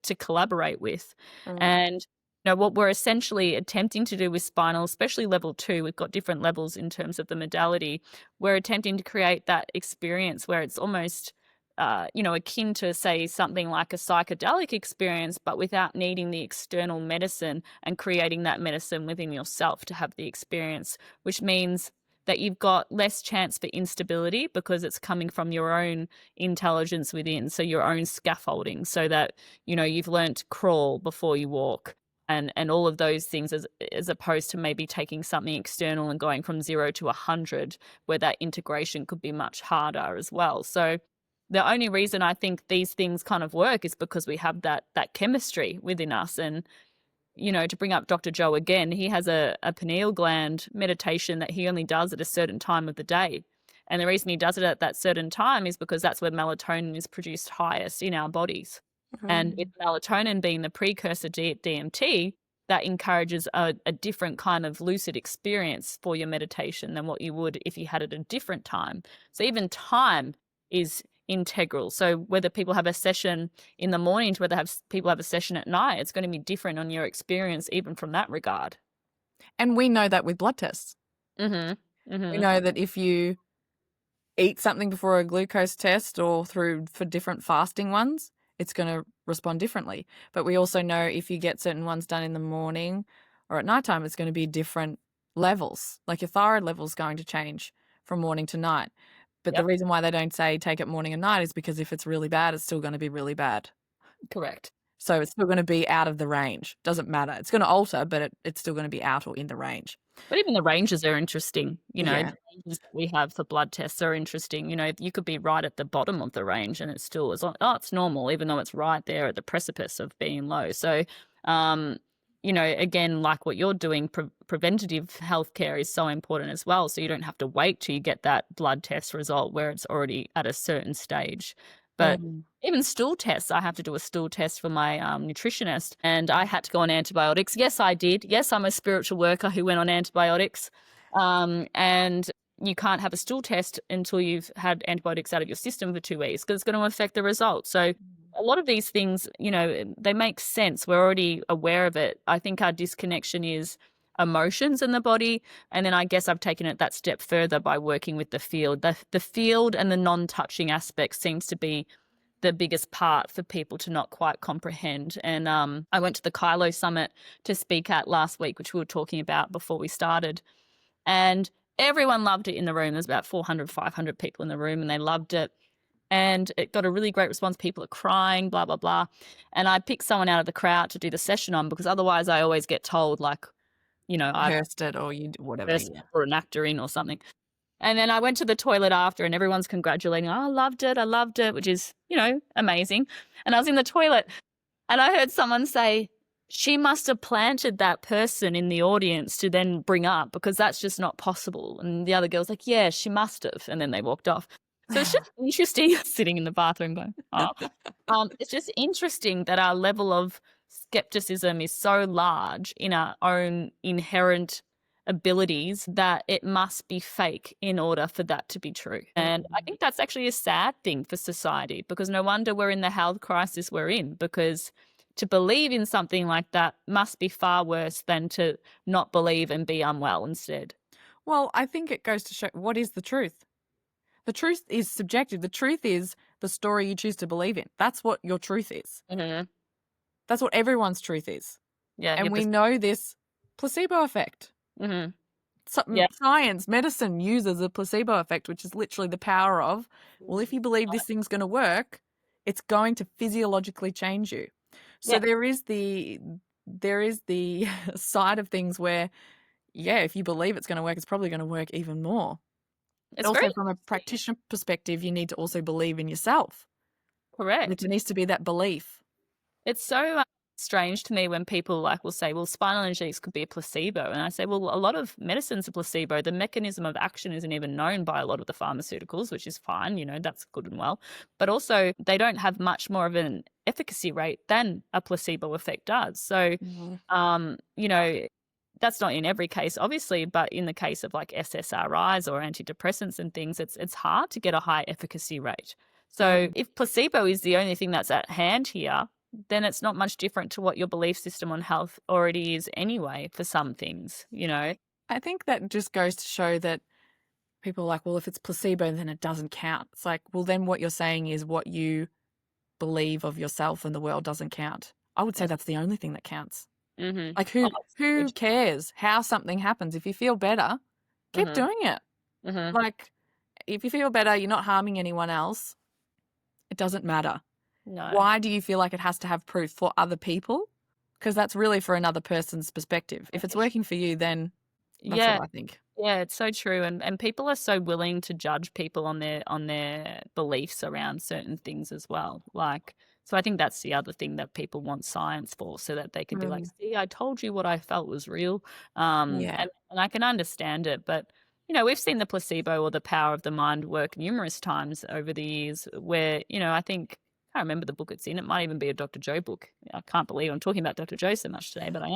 to collaborate with. And what we're essentially attempting to do with spinal, especially level 2, we've got different levels in terms of the modality. We're attempting to create that experience where it's almost, akin to, say, something like a psychedelic experience, but without needing the external medicine, and creating that medicine within yourself to have the experience, which means that you've got less chance for instability because it's coming from your own intelligence within, so your own scaffolding, so that, you've learned to crawl before you walk. And all of those things, as opposed to maybe taking something external and going from 0 to 100, where that integration could be much harder as well. So the only reason I think these things kind of work is because we have that chemistry within us. And, to bring up Dr. Joe again, he has a pineal gland meditation that he only does at a certain time of the day. And the reason he does it at that certain time is because that's where melatonin is produced highest in our bodies. And with melatonin being the precursor to DMT, that encourages a different kind of lucid experience for your meditation than what you would if you had it at a different time. So even time is integral. So whether people have a session in the morning to whether people have a session at night, it's going to be different on your experience even from that regard. And we know that with blood tests. Mm-hmm. We Mm-hmm. know that if you eat something before a glucose test or for different fasting ones, it's going to respond differently. But we also know if you get certain ones done in the morning or at nighttime, it's going to be different levels. Like your thyroid level is going to change from morning to night. But the Yep. reason why they don't say take it morning and night is because if it's really bad, it's still going to be really bad. Correct. So it's still going to be out of the range. Doesn't matter. It's going to alter, but it's still going to be out or in the range. But even the ranges are interesting. You know, Yeah. the ranges that we have for blood tests are interesting. You know, you could be right at the bottom of the range and it's still as oh, it's normal, even though it's right there at the precipice of being low. So, um, you know, again, like what you're doing, preventative healthcare is so important as well. So you don't have to wait till you get that blood test result where it's already at a certain stage. But Mm. even stool tests, I have to do a stool test for my nutritionist, and I had to go on antibiotics. Yes, I did. Yes, I'm a spiritual worker who went on antibiotics. And you can't have a stool test until you've had antibiotics out of your system for 2 weeks because it's going to affect the results. So a lot of these things, you know, they make sense. We're already aware of it. I think our disconnection is emotions in the body. And then I guess I've taken it that step further by working with the field. The field and the non-touching aspect seems to be the biggest part for people to not quite comprehend. And I went to the Kylo Summit to speak at last week, which we were talking about before we started. And everyone loved it in the room. There's about 400, 500 people in the room, and they loved it. And it got a really great response. People are crying, blah, blah, blah. And I picked someone out of the crowd to do the session on because otherwise I always get told, like, you know, I've Rehearsed it or you whatever. first Yeah. or an actor in or something. And then I went to the toilet after and everyone's congratulating. Oh, I loved it, which is, you know, amazing. And I was in the toilet and I heard someone say, she must have planted that person in the audience to then bring up because that's just not possible. And the other girl's like, yeah, she must have. And then they walked off. So it's just interesting sitting in the bathroom going, oh. It's just interesting that our level of skepticism is so large in our own inherent abilities that it must be fake in order for that to be true. And I think that's actually a sad thing for society because no wonder we're in the health crisis we're in, because to believe in something like that must be far worse than to not believe and be unwell instead. Well, I think it goes to show what is the truth. The truth is subjective. The truth is the story you choose to believe in. That's what your truth is. Mm-hmm. That's what everyone's truth is. Yeah. And we know this placebo effect. Mm-hmm. Yeah. Science, medicine uses a placebo effect, which is literally the power of, well, if you believe this thing's going to work, it's going to physiologically change you. So Yeah. there is the side of things where, yeah, if you believe it's going to work, it's probably going to work even more. It's Also, very from a practitioner perspective, you need to also believe in yourself. correct. There needs to be that belief. It's so strange to me when people like will say, well, spinal energetics could be a placebo. And I say, well, a lot of medicine's a placebo. The mechanism of action isn't even known by a lot of the pharmaceuticals, which is fine. You know, that's good and well. But also they don't have much more of an efficacy rate than a placebo effect does. So, you know, that's not in every case, obviously, but in the case of like SSRIs or antidepressants and things, it's hard to get a high efficacy rate. So if placebo is the only thing that's at hand here, then it's not much different to what your belief system on health already is anyway for some things, you know? I think that just goes to show that people are like, well, if it's placebo, then it doesn't count. It's like, well, then what you're saying is what you believe of yourself and the world doesn't count. I would say that's the only thing that counts. Mm-hmm. Like who cares how something happens? If you feel better, keep doing it. Mm-hmm. Like if you feel better, you're not harming anyone else. It doesn't matter. No. Why do you feel like it has to have proof for other people? Because that's really for another person's perspective. If it's working for you, then that's what I think. Yeah, it's so true. And people are so willing to judge people on their beliefs around certain things as well. Like, so I think that's the other thing that people want science for, so that they can be like, see, I told you what I felt was real. And I can understand it. But, you know, we've seen the placebo or the power of the mind work numerous times over the years where, you know, I think, I can't remember the book it's in. It might even be a Dr. Joe book. I can't believe I'm talking about Dr. Joe so much today, but I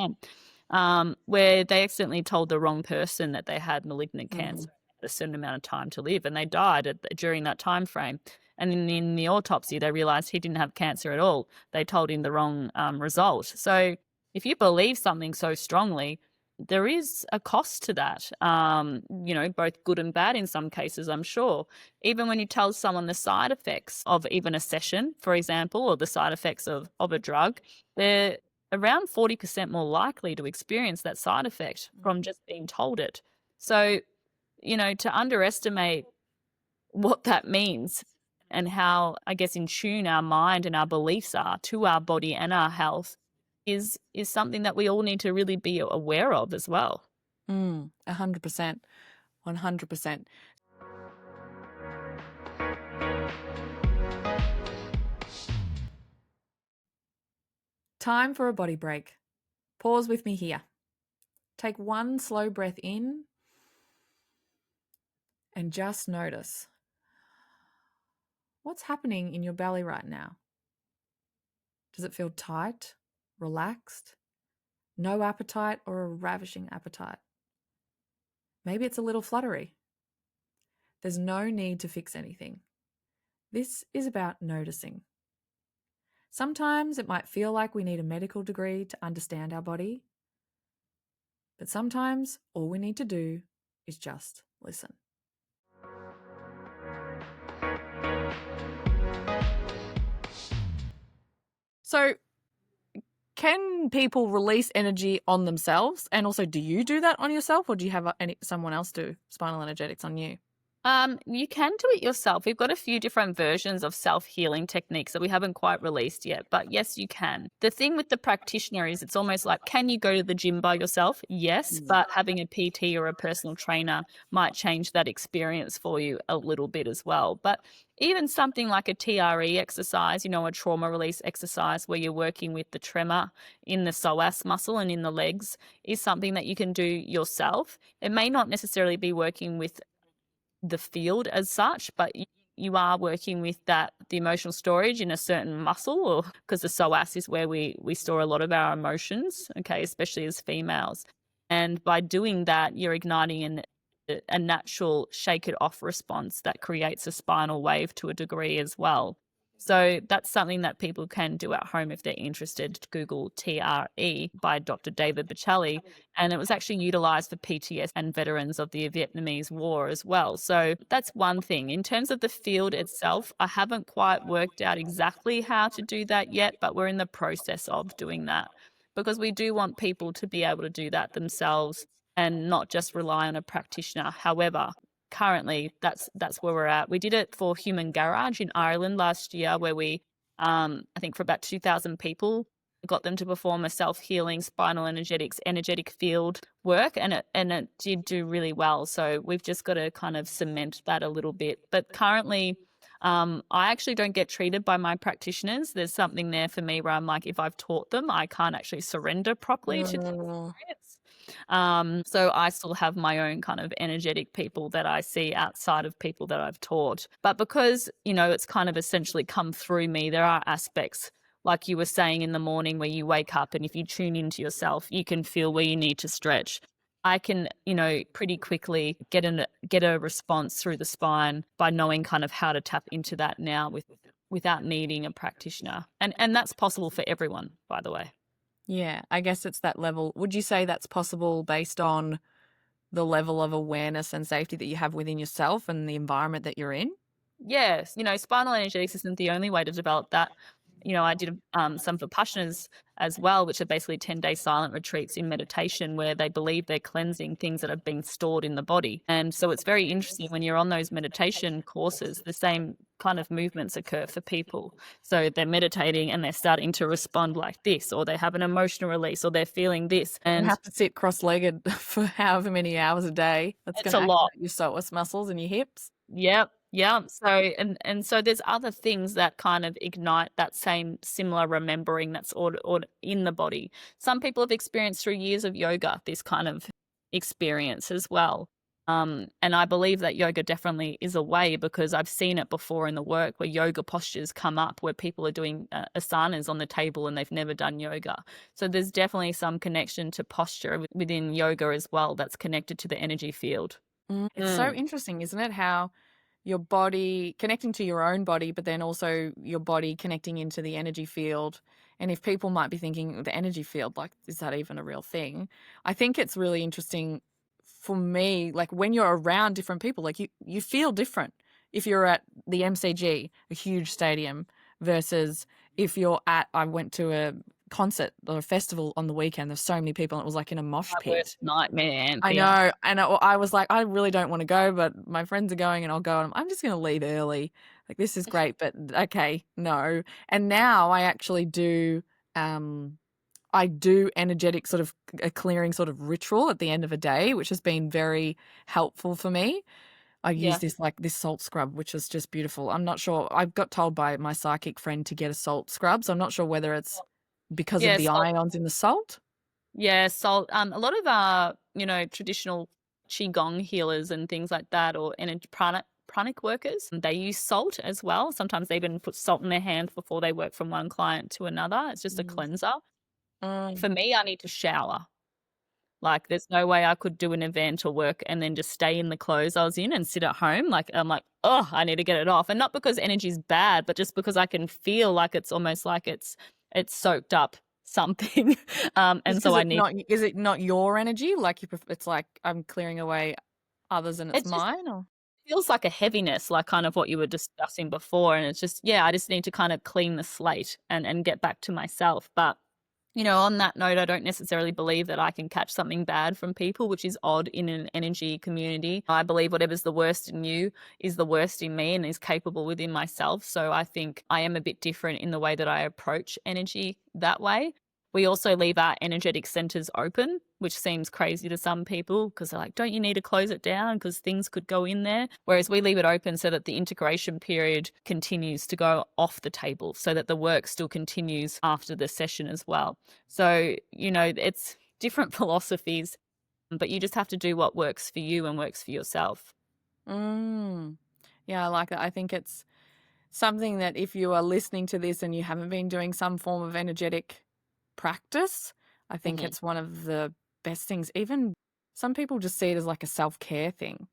am. Where they accidentally told the wrong person that they had malignant cancer at a certain amount of time to live, and they died during that time frame. And in the autopsy, they realized he didn't have cancer at all. They told him the wrong result. So if you believe something so strongly, there is a cost to that, both good and bad in some cases, I'm sure. Even when you tell someone the side effects of even a session, for example, or the side effects of a drug, they're around 40% more likely to experience that side effect from just being told it. So, to underestimate what that means and how, I guess, in tune our mind and our beliefs are to our body and our health is something that we all need to really be aware of as well. 100%. 100%. Time for a body break. Pause with me here. Take one slow breath in and just notice what's happening in your belly right now. Does it feel tight, relaxed, no appetite, or a ravishing appetite? Maybe it's a little fluttery. There's no need to fix anything. This is about noticing. Sometimes it might feel like we need a medical degree to understand our body, but sometimes all we need to do is just listen. So, can people release energy on themselves? And also, do you do that on yourself, or do you have someone else do spinal energetics on you? You can do it yourself. We've got a few different versions of self-healing techniques that we haven't quite released yet, but yes, you can. The thing with the practitioner is it's almost like, can you go to the gym by yourself? Yes, but having a PT or a personal trainer might change that experience for you a little bit as well. But even something like a TRE exercise, a trauma release exercise where you're working with the tremor in the psoas muscle and in the legs, is something that you can do yourself. It may not necessarily be working with the field as such, but you are working with the emotional storage in a certain muscle, or because the psoas is where we store a lot of our emotions, okay, especially as females. And by doing that, you're igniting a natural shake it off response that creates a spinal wave to a degree as well. So that's something that people can do at home if they're interested. Google TRE by Dr. David Bichelli. And it was actually utilized for PTS and veterans of the Vietnamese War as well. So that's one thing. In terms of the field itself, I haven't quite worked out exactly how to do that yet, but we're in the process of doing that because we do want people to be able to do that themselves and not just rely on a practitioner. However, currently that's where we're at. We did it for Human Garage in Ireland last year, where we I think for about 2,000 people, got them to perform a self-healing spinal energetic field work, and it did do really well. So we've just got to kind of cement that a little bit. But currently I actually don't get treated by my practitioners. There's something there for me where I'm like, if I've taught them, I can't actually surrender properly to the experience. So I still have my own kind of energetic people that I see outside of people that I've taught. But because, it's kind of essentially come through me, there are aspects, like you were saying, in the morning where you wake up and if you tune into yourself, you can feel where you need to stretch. I can, pretty quickly get a response through the spine by knowing kind of how to tap into that now without needing a practitioner. And that's possible for everyone, by the way. Yeah, I guess it's that level. Would you say that's possible based on the level of awareness and safety that you have within yourself and the environment that you're in? Yes, spinal energetics isn't the only way to develop that. I did some Vipassanas as well, which are basically 10-day silent retreats in meditation where they believe they're cleansing things that have been stored in the body. And so it's very interesting when you're on those meditation courses, the same kind of movements occur for people. So they're meditating and they're starting to respond like this, or they have an emotional release, or they're feeling this. And you have to sit cross-legged for however many hours a day. That's going to activate your psoas muscles and your hips. Yep. Yeah. So and so there's other things that kind of ignite that same similar remembering that's or in the body. Some people have experienced through years of yoga this kind of experience as well. And I believe that yoga definitely is a way, because I've seen it before in the work where yoga postures come up where people are doing asanas on the table and they've never done yoga. So there's definitely some connection to posture within yoga as well that's connected to the energy field. It's so interesting, isn't it? How your body connecting to your own body, but then also your body connecting into the energy field. And if people might be thinking the energy field, like, is that even a real thing? I think it's really interesting for me, like when you're around different people, like you feel different if you're at the MCG, a huge stadium, versus if you're at, I went to a concert or a festival on the weekend. There's so many people and it was like in a mosh My pit. worst nightmare, I Anthea. know. And I was like, I really don't want to go, but my friends are going and I'll go. And I'm just going to leave early. Like, this is great, but okay, no. And now I actually do, I do energetic sort of a clearing sort of ritual at the end of a day, which has been very helpful for me. I use Yeah. this salt scrub, which is just beautiful. I'm not sure. I got told by my psychic friend to get a salt scrub, so I'm not sure whether it's because of Yeah, the salt. ions in the salt. Yeah, salt. A lot of traditional qigong healers and things like that, or energy pranic workers, they use salt as well. Sometimes they even put salt in their hand before they work from one client to another. It's just a Mm. cleanser. Mm. For me, I need to shower. Like, there's no way I could do an event or work and then just stay in the clothes I was in and sit at home. Like, I'm like, oh, I need to get it off. And not because energy's bad, but just because I can feel like it's almost like it's soaked up something. Just And so because I it's need, not, is it not your energy? Like it's like I'm clearing away others and it's it just mine, or? feels like a heaviness, like kind of what you were discussing before. And it's just, yeah, I just need to kind of clean the slate and get back to myself. But on that note, I don't necessarily believe that I can catch something bad from people, which is odd in an energy community. I believe whatever's the worst in you is the worst in me and is capable within myself. So I think I am a bit different in the way that I approach energy that way. We also leave our energetic centers open, which seems crazy to some people because they're like, don't you need to close it down because things could go in there? Whereas we leave it open so that the integration period continues to go off the table so that the work still continues after the session as well. So, it's different philosophies, but you just have to do what works for you and works for yourself. Mm. Yeah, I like that. I think it's something that if you are listening to this and you haven't been doing some form of energetic practice, I think Hmm. it's one of the best things. Even some people just see it as like a self-care thing.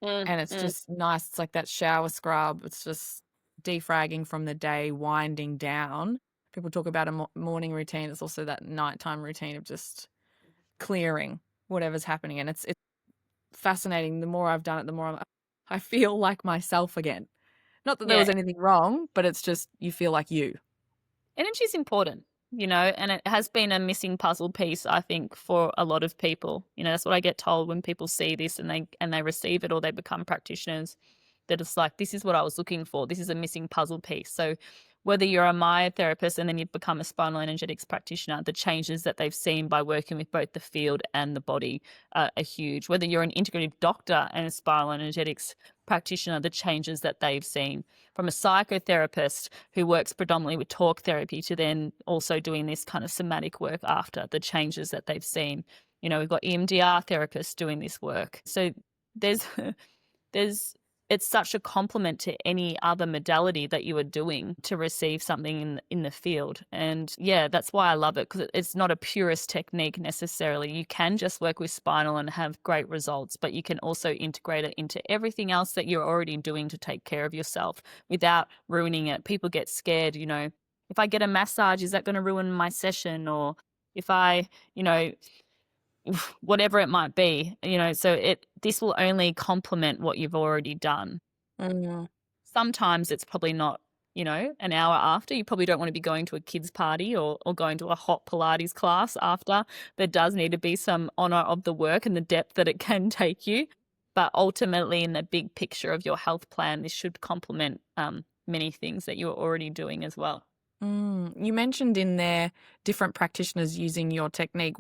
Mm, And it's mm. just nice. It's like that shower scrub. It's just defragging from the day, winding down. People talk about a morning routine. It's also that nighttime routine of just clearing whatever's happening. And it's fascinating. The more I've done it, the more I feel like myself again. Not that there Yeah, was anything wrong, but it's just you feel like you. energy is important, and it has been a missing puzzle piece, I think, for a lot of people. That's what I get told when people see this and they receive it or they become practitioners. That it's like, this is what I was looking for. This is a missing puzzle piece. So whether you're a myotherapist and then you've become a spinal energetics practitioner, the changes that they've seen by working with both the field and the body are huge. Whether you're an integrative doctor and a spinal energetics practitioner, the changes that they've seen. From a psychotherapist who works predominantly with talk therapy to then also doing this kind of somatic work after, the changes that they've seen. We've got EMDR therapists doing this work. So there's there's it's such a complement to any other modality that you are doing to receive something in the field. And yeah, that's why I love it, because it's not a purist technique necessarily. You can just work with spinal and have great results, but you can also integrate it into everything else that you're already doing to take care of yourself without ruining it. People get scared, if I get a massage, is that going to ruin my session? Or if I, you know, whatever it might be, so this will only complement what you've already done. Mm. Sometimes it's probably not, an hour after. You probably don't want to be going to a kids party or going to a hot Pilates class after. There does need to be some honor of the work and the depth that it can take you. But ultimately, in the big picture of your health plan, this should complement many things that you're already doing as well. You mentioned in there different practitioners using your technique.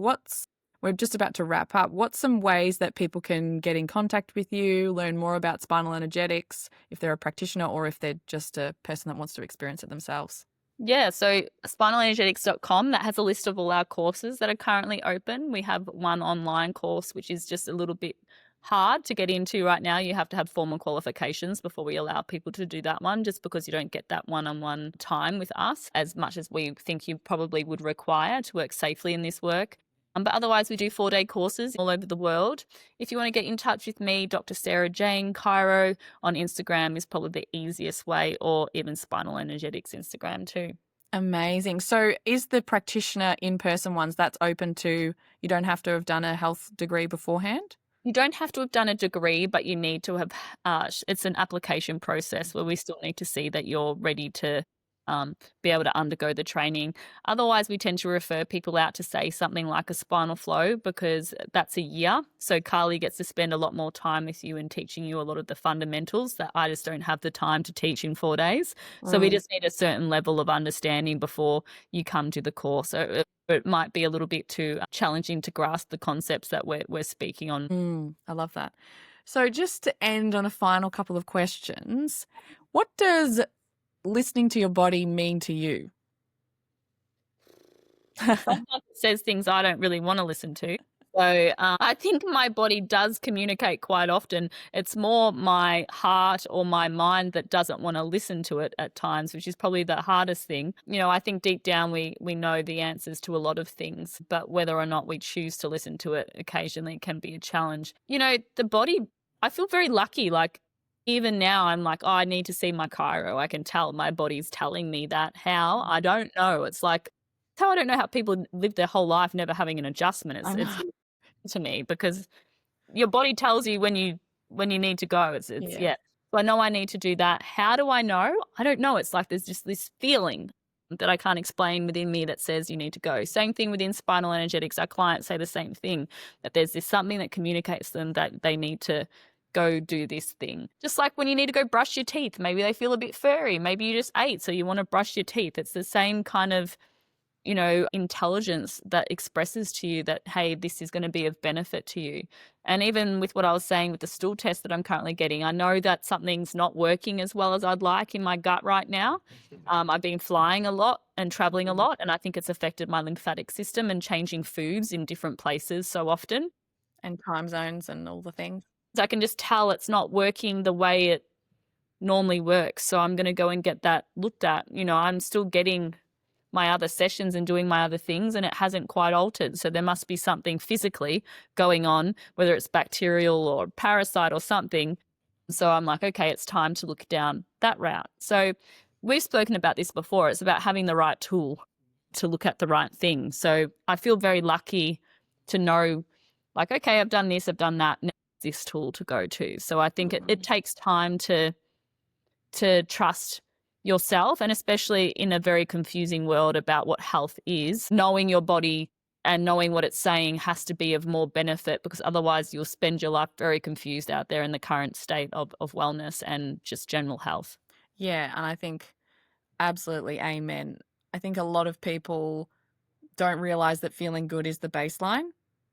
We're just about to wrap up. What's some ways that people can get in contact with you, learn more about spinal energetics, if they're a practitioner or if they're just a person that wants to experience it themselves? Yeah, so spinalenergetics.com, that has a list of all our courses that are currently open. We have one online course, which is just a little bit hard to get into right now. You have to have formal qualifications before we allow people to do that one, just because you don't get that one-on-one time with us as much as we think you probably would require to work safely in this work. But otherwise, we do 4-day courses all over the world. If you want to get in touch with me, Dr. Sarah Jane Chiro on Instagram is probably the easiest way, or even Spinal Energetics Instagram too. Amazing. So is the practitioner in-person ones that's open to, you don't have to have done a health degree beforehand? You don't have to have done a degree, but you need to have, it's an application process where we still need to see that you're ready to be able to undergo the training. Otherwise, we tend to refer people out to, say, something like a spinal flow, because that's a year. So Carly gets to spend a lot more time with you and teaching you a lot of the fundamentals that I just don't have the time to teach in 4 days. So we just need a certain level of understanding before you come to the course. So it might be a little bit too challenging to grasp the concepts that we're speaking on. I love that. So just to end on a final couple of questions, what does listening to your body mean to you? Sometimes it says things I don't really want to listen to. So I think my body does communicate quite often. It's more my heart or my mind that doesn't want to listen to it at times, which is probably the hardest thing. I think deep down we know the answers to a lot of things, but whether or not we choose to listen to it occasionally can be a challenge. The body, I feel very lucky. Like, even now I'm like, oh, I need to see my chiro. I can tell my body's telling me that. How? I don't know. It's like, how I don't know how people live their whole life never having an adjustment. It's to me, because your body tells you when you need to go. It's yeah. So I know I need to do that. How do I know? I don't know. It's like there's just this feeling that I can't explain within me that says you need to go. Same thing within Spinal Energetics. Our clients say the same thing, that there's this something that communicates to them that they need to go do this thing. Just like when you need to go brush your teeth, maybe they feel a bit furry. Maybe you just ate, so you want to brush your teeth. It's the same kind of intelligence that expresses to you that, hey, this is going to be of benefit to you. And even with what I was saying with the stool test that I'm currently getting, I know that something's not working as well as I'd like in my gut right now. I've been flying a lot and traveling a lot, and I think it's affected my lymphatic system and changing foods in different places so often. And time zones and all the things. So I can just tell it's not working the way it normally works. So I'm going to go and get that looked at. I'm still getting my other sessions and doing my other things, and it hasn't quite altered. So there must be something physically going on, whether it's bacterial or parasite or something. So I'm like, okay, it's time to look down that route. So we've spoken about this before. It's about having the right tool to look at the right thing. So I feel very lucky to know, like, okay, I've done this, I've done that, now this tool to go to. So I think it takes time to trust yourself, and especially in a very confusing world about what health is, knowing your body and knowing what it's saying has to be of more benefit, because otherwise you'll spend your life very confused out there in the current state of wellness and just general health. Yeah, and I think absolutely amen. I think a lot of people don't realize that feeling good is the baseline.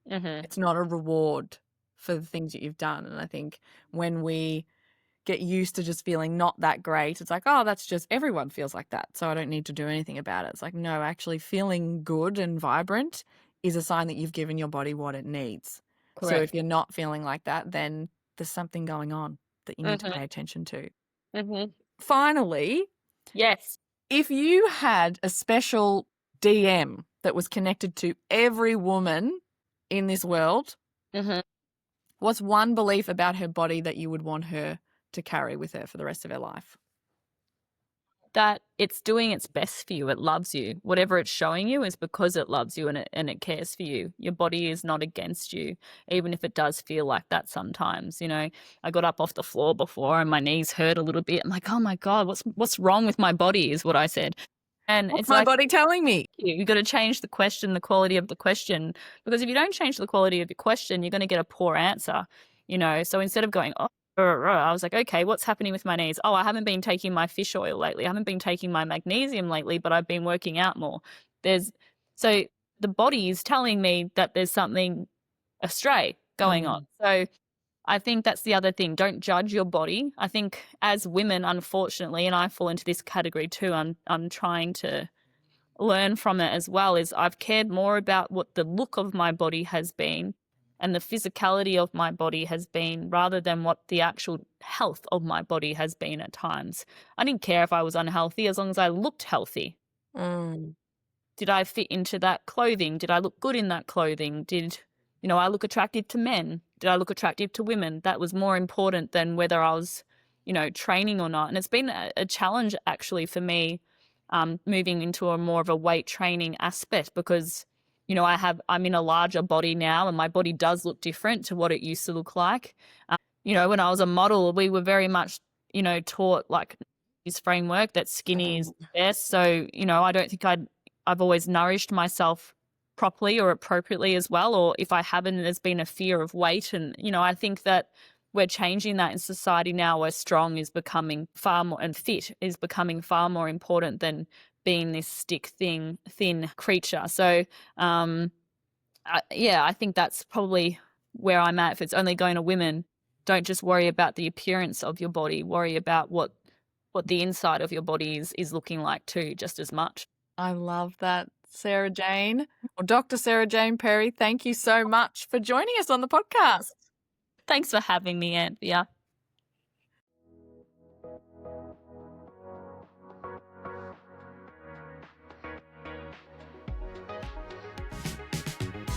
It's not a reward for the things that you've done. And I think when we get used to just feeling not that great, it's like, oh, that's just, everyone feels like that, so I don't need to do anything about it. It's like, no, actually feeling good and vibrant is a sign that you've given your body what it needs. Correct. So if you're not feeling like that, then there's something going on that you need to pay attention to. Finally, yes, if you had a special DM that was connected to every woman in this world, what's one belief about her body that you would want her to carry with her for the rest of her life? That it's doing its best for you. It loves you. Whatever it's showing you is because it loves you and it cares for you. Your body is not against you, even if it does feel like that sometimes. I got up off the floor before and my knees hurt a little bit. I'm like, oh my God, what's wrong with my body is what I said. And what's it's my like, body telling me? You've got to change the question, the quality of the question, because if you don't change the quality of your question, you're going to get a poor answer. So instead of going, oh, I was like, okay, what's happening with my knees? Oh, I haven't been taking my fish oil lately. I haven't been taking my magnesium lately, but I've been working out more. So the body is telling me that there's something astray going on. So I think that's the other thing. Don't judge your body. I think as women, unfortunately, and I fall into this category too, I'm trying to learn from it as well, is I've cared more about what the look of my body has been and the physicality of my body has been, rather than what the actual health of my body has been at times. I didn't care if I was unhealthy as long as I looked healthy. Did I fit into that clothing? Did I look good in that clothing? Did, I look attractive to men? Did I look attractive to women? That was more important than whether I was, training or not. And it's been a challenge actually for me, moving into a more of a weight training aspect because, I'm in a larger body now and my body does look different to what it used to look like. When I was a model, we were very much, taught like this framework that skinny is best. So, I don't think I've always nourished myself properly or appropriately as well. Or if I haven't, there's been a fear of weight. And, I think that we're changing that in society now where strong is becoming far more and fit is becoming far more important than being this thin creature. So, I think that's probably where I'm at. If it's only going to women, don't just worry about the appearance of your body. Worry about what the inside of your body is looking like too, just as much. I love that, Sarah Jane. Well, Dr. Sarah Jane Perri, thank you so much for joining us on the podcast. Thanks for having me, Anthea.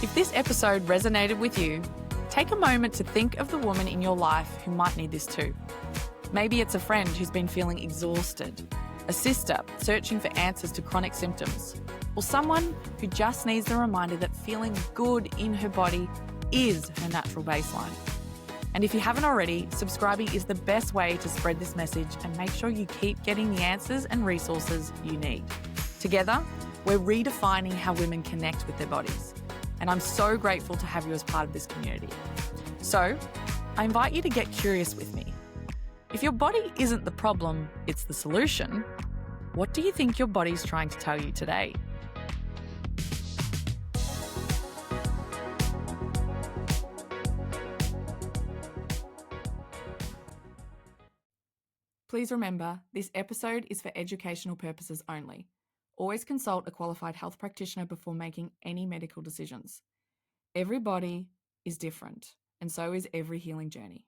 If this episode resonated with you, take a moment to think of the woman in your life who might need this too. Maybe it's a friend who's been feeling exhausted, a sister searching for answers to chronic symptoms, or someone who just needs the reminder that feeling good in her body is her natural baseline. And if you haven't already, subscribing is the best way to spread this message and make sure you keep getting the answers and resources you need. Together, we're redefining how women connect with their bodies. And I'm so grateful to have you as part of this community. So, I invite you to get curious with me. If your body isn't the problem, it's the solution, what do you think your body's trying to tell you today? Please remember, this episode is for educational purposes only. Always consult a qualified health practitioner before making any medical decisions. Every body is different, and so is every healing journey.